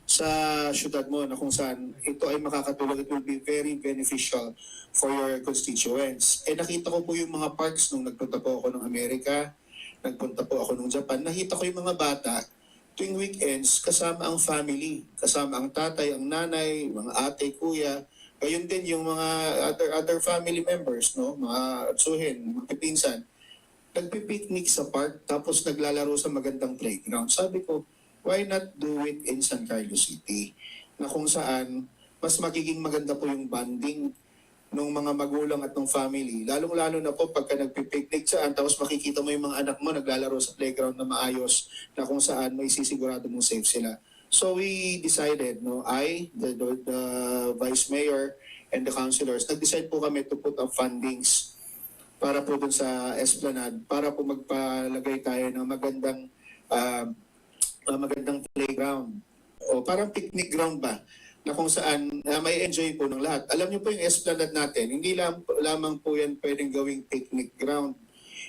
sa syudad mo na kung saan ito ay makakatulong. It will be very beneficial for your constituents. Nakita ko po yung mga parks nung nagpunta po ako ng Amerika, nagpunta po ako ng Japan, nakita ko yung mga bata tuwing weekends kasama ang family, kasama ang tatay, ang nanay, mga ate, kuya, gayon din yung mga other family members, no, mga atsuhin, mga pinsan, nagpipiknik sa park tapos naglalaro sa magandang playground. Sabi ko, why not do it in San Carlos City, na kung saan mas magiging maganda po yung bonding ng mga magulang at ng family. Lalong-lalo na po pagka nagpipiknik saan, tapos makikita mo yung mga anak mo naglalaro sa playground na maayos, na kung saan may sisigurado mong safe sila. So we decided, no, the Vice Mayor and the councilors, nag-decide po kami to put up fundings para po dun sa Esplanade, para po magpalagay tayo ng magandang playground. O parang picnic ground ba? Na kung saan may enjoy po ng lahat. Alam niyo po yung Esplanade natin, hindi lamang po yan pwedeng gawing picnic ground.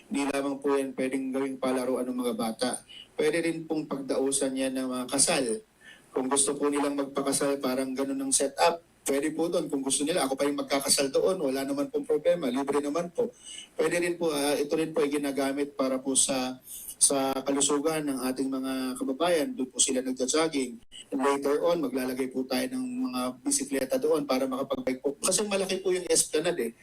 Hindi lamang po yan pwedeng gawing palaruan ng mga bata. Pwede rin pong pagdausan yan ng mga kasal. Kung gusto po nilang magpakasal, parang ganun ang setup. Pwede po doon. Kung gusto nila, ako pa yung magkakasal doon. Wala naman pong problema. Libre naman po. Pwede rin po, ito rin po ay ginagamit para po sa kalusugan ng ating mga kababayan. Doon po sila nagja-jogging. And later on, maglalagay po tayo ng mga bisikleta doon para makapag-bike po. Kasi malaki po yung Esplanade eh.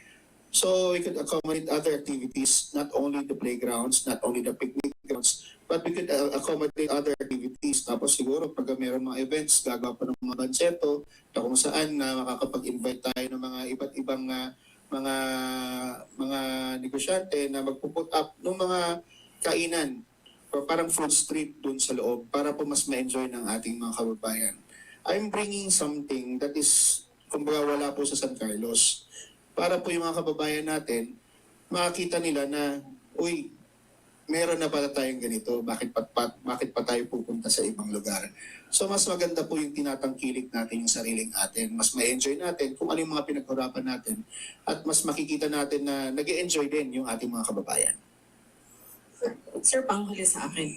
So we could accommodate other activities, not only the playgrounds, not only the picnic grounds, but we could accommodate other activities. Tapos siguro pag mayroon mga events, gagawa pa ng mga banseto na kung saan makakapag-invite tayo ng mga iba't ibang mga negosyante na magpuput up ng mga kainan or parang food street dun sa loob para po mas ma-enjoy ng ating mga kababayan. I'm bringing something that is, kumbaga wala po sa San Carlos. Para po yung mga kababayan natin, makakita nila na, uy, meron na pala tayong ganito, bakit pa tayo pupunta sa ibang lugar? So mas maganda po yung tinatangkilik natin yung sariling atin, mas ma-enjoy natin kung ano yung mga pinaghirapan natin, at mas makikita natin na nag-e-enjoy din yung ating mga kababayan. Sir, panghuli sa akin,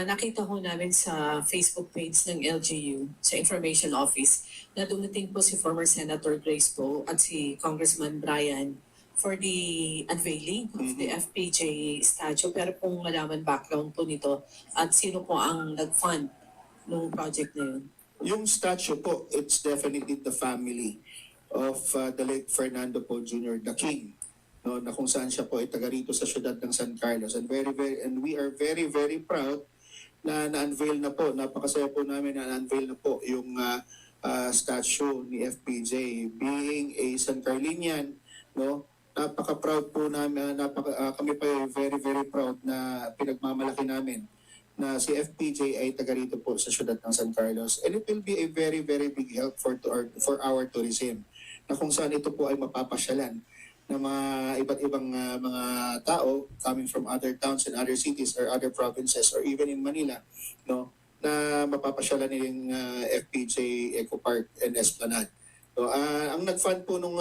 nakita ko namin sa Facebook page ng LGU, sa Information Office, na dumating po si former Senator Grace Poe at si Congressman Brian for the unveiling of the FPJ statue. Pero kung malaman background po nito at sino po ang nag-fund ng project na yun? Yung statue po, it's definitely the family of the late Fernando Poe Jr., the King. No, na kung saan siya po ay taga rito sa syudad ng San Carlos, and we are very very proud na na-unveil na po, napakasaya po namin na na-unveil na po yung statue ni FPJ. Being a San Carlinian, no, napaka-proud po namin, kami pa ay very, very proud na pinagmamalaki namin na si FPJ ay taga rito po sa siyudad ng San Carlos. And it will be a very, very big help for our tourism, na kung saan ito po ay mapapasyalan ng mga iba't ibang mga tao coming from other towns and other cities or other provinces or even in Manila, no, na mapapasyalan nilang FPJ Eco Park and Esplanade. So, ang nag-fund po nung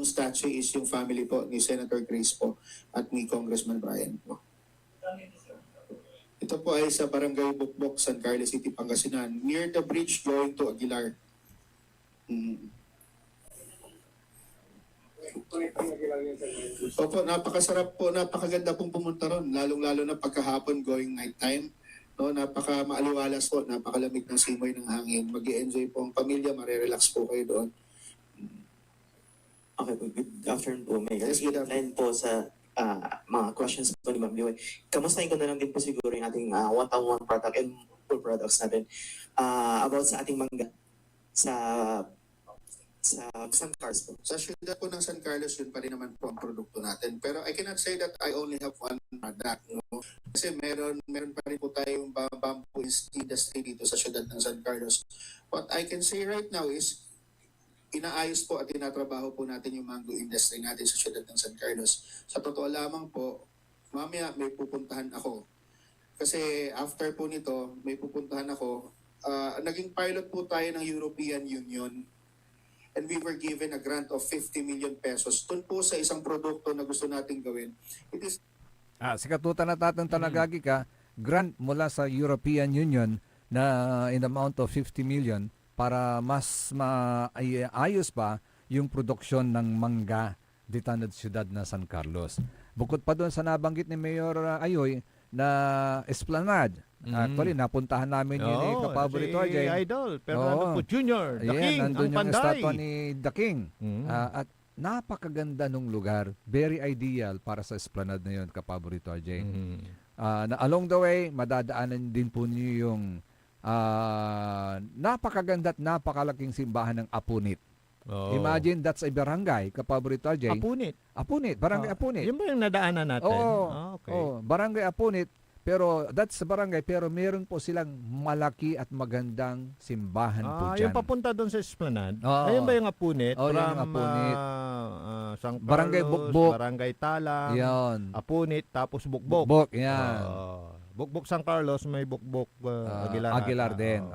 statue is yung family po ni Senator Grace po at ni Congressman Brian po. Ito po ay sa Barangay Bukbok, San Carlos City, Pangasinan, near the bridge going to Aguilar. Opo, napakasarap po, napakaganda pong pumunta ron, lalong-lalo na pagkahapon going night time. No, napaka maaliwalas po, napakalamig ng simoy ng hangin. Mag-i-enjoy po ang pamilya, marerelax po kayo doon. Okay po, good afternoon po, Mayor. Yes, good afternoon. Line po sa mga questions po ni Ma'am Liway. Kamustahin ko na lang din po siguro yung ating one-on-one product and full products natin about sa ating mangga sa San Carlos po. Sa syudad po ng San Carlos, yun pa rin naman po ang produkto natin. Pero I cannot say that I only have one product. No? Kasi meron pa rin po tayong bamboo industry dito sa syudad ng San Carlos. What I can say right now is, inaayos po at tinatrabaho po natin yung mango industry natin sa syudad ng San Carlos. Sa totoo lamang po, mamaya may pupuntahan ako. Kasi after po nito, may pupuntahan ako. Naging pilot po tayo ng European Union. And we were given a grant of 50 million pesos. Doon po sa isang produkto na gusto nating gawin. It is... Si Katutan na Tatang Tanagagi ka, grant mula sa European Union na in amount of 50 million para mas maayos pa yung produksyon ng mangga dito sa siyudad na San Carlos. Bukod pa doon sa nabanggit ni Mayor Ayoy na Esplanade. Actually, napuntahan namin yun ni Kapaborito si Idol, Fernando po Jr., The King, nandun ang yung Panday. estatwa ni The King. At napakaganda nung lugar. Very ideal para sa Esplanade na yun, Kapaborito RJ. Na along the way, madadaanan din po niyo yung napakaganda at napakalaking simbahan ng Apunit. Imagine, that's a barangay, Kapaborito RJ. Apunit, Barangay Apunit. Yun ba yung nadaanan natin? Okay. Barangay Apunit. Pero that's sa barangay, pero meron po silang malaki at magandang simbahan po dyan. Yung papunta doon sa Esplanade, ayun ba yung Apunit? From yung Apunit. San Carlos, Barangay Bukbok. Barangay Talang, Yan. Apunit, tapos Bukbok. Bukbok, yan. Bukbok San Carlos, may Bukbok Aguilar din.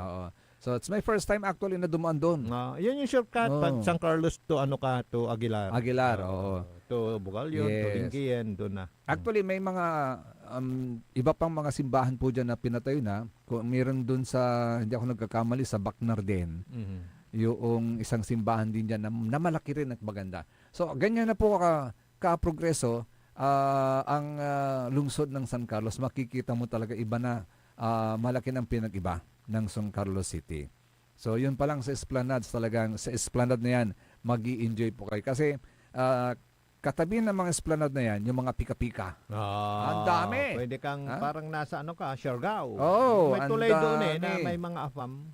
So it's my first time actually na dumaan doon. Yan yung shortcut. Pag San Carlos to Aguilar. Aguilar, oo. To Bugalyon, to Lingayen, doon na. Actually, may mga iba pang mga simbahan po dyan na pinatayo na. Kung meron doon sa, hindi ako nagkakamali, sa Bacnar din. Yung isang simbahan din dyan na malaki rin at maganda. So, ganyan na po ka-progreso ang lungsod ng San Carlos. Makikita mo talaga iba na malaki ng pinag-iba ng San Carlos City. So, yun pa lang sa Esplanade, talagang sa Esplanade na yan, mag-i-enjoy po kayo. Kasi, katabi ng mga Esplanade na yan, yung mga pika-pika. Ang dami. Pwede kang parang nasa Siargao. May tulay doon na may mga afam.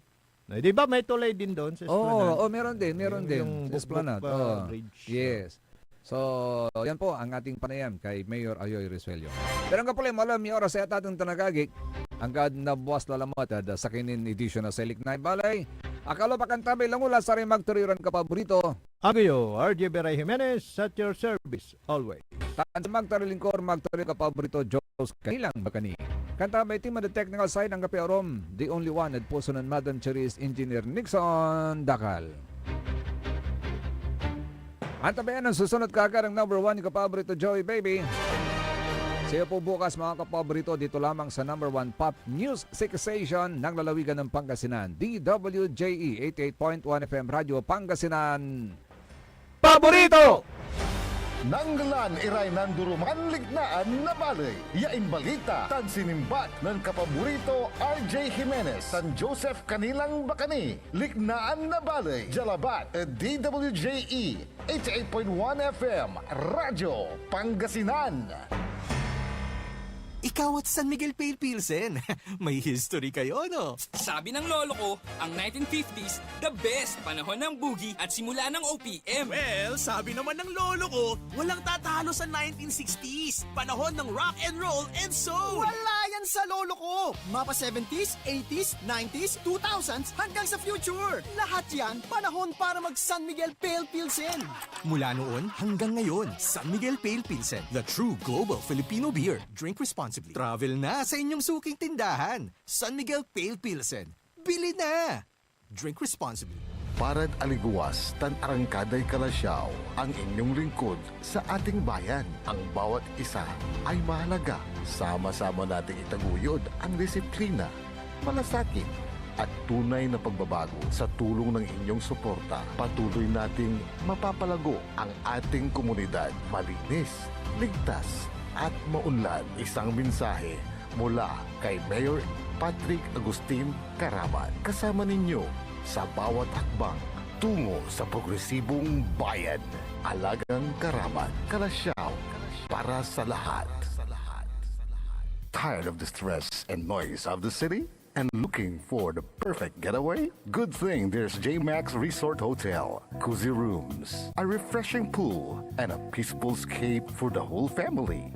Di ba may tulay din doon sa Esplanade? Meron din. Yung sa Esplanade. Bridge. Yes. So, yan po ang ating panayam kay Mayor Ayoy Resuello. Pero nga pala, malam yung oras sa atatong tanagagik, ang gad na buwas lalamot sa kinin edition na Selik na Balay. Akalo pa kang tabay lang mula sa rin magturiran Kapaborito. Agayo, RJ Beray Jimenez, at your service, always. Taan sa magtarilingkor, magturiran Kapaborito, Diyos kanilang bakani. Kanta may team on the technical side ng Kape Orom, the only one at puso ng Madam Cherise, Engineer Nixon Dakal. Ang tabayan ng susunod kagar ng number 1 ni Kapaborito Joey Baby. Siya po bukas mga kapaborito dito lamang sa number 1 Pop News Station ng lalawigan ng Pangasinan. DWJE 88.1 FM Radio Pangasinan. Paborito! Nanggalan iray nanduruman lignaan na balay. Yain balita tan sinimbat ng Kapaborito RJ Jimenez, San Joseph Kanilang Bakani. Lignaan na balay. Jalabat DWJE 88.1 FM Radio Pangasinan. Ikaw at San Miguel Pale Pilsen. May history kayo, no? Sabi ng lolo ko, ang 1950s, the best panahon ng boogie at simula ng OPM. Well, sabi naman ng lolo ko, walang tatalo sa 1960s. Panahon ng rock and roll and soul. Wala yan sa lolo ko. Mapa 70s, 80s, 90s, 2000s, hanggang sa future. Lahat yan, panahon para mag San Miguel Pale Pilsen. Mula noon hanggang ngayon, San Miguel Pale Pilsen, the true global Filipino beer. Drink responsibly. Travel na sa inyong suking tindahan. San Miguel Pale Pilsen. Bili na! Drink responsibly. Parad aliguas, tan arangkaday kalasyaw, ang inyong lingkod sa ating bayan. Ang bawat isa ay mahalaga. Sama-sama nating itaguyod ang disiplina, malasakit, at tunay na pagbabago. Sa tulong ng inyong suporta, patuloy nating mapapalago ang ating komunidad. Malinis, ligtas, at maunlad. Isang mensahe mula kay Mayor Patrick Agustin Caraman. Kasama ninyo sa bawat hakbang tungo sa progresibong bayan. Alagang Caraman, Kalasyaw, para sa lahat. Tired of the stress and noise of the city? And looking for the perfect getaway? Good thing there's J-Max Resort Hotel. Cozy rooms, a refreshing pool, and a peaceful escape for the whole family.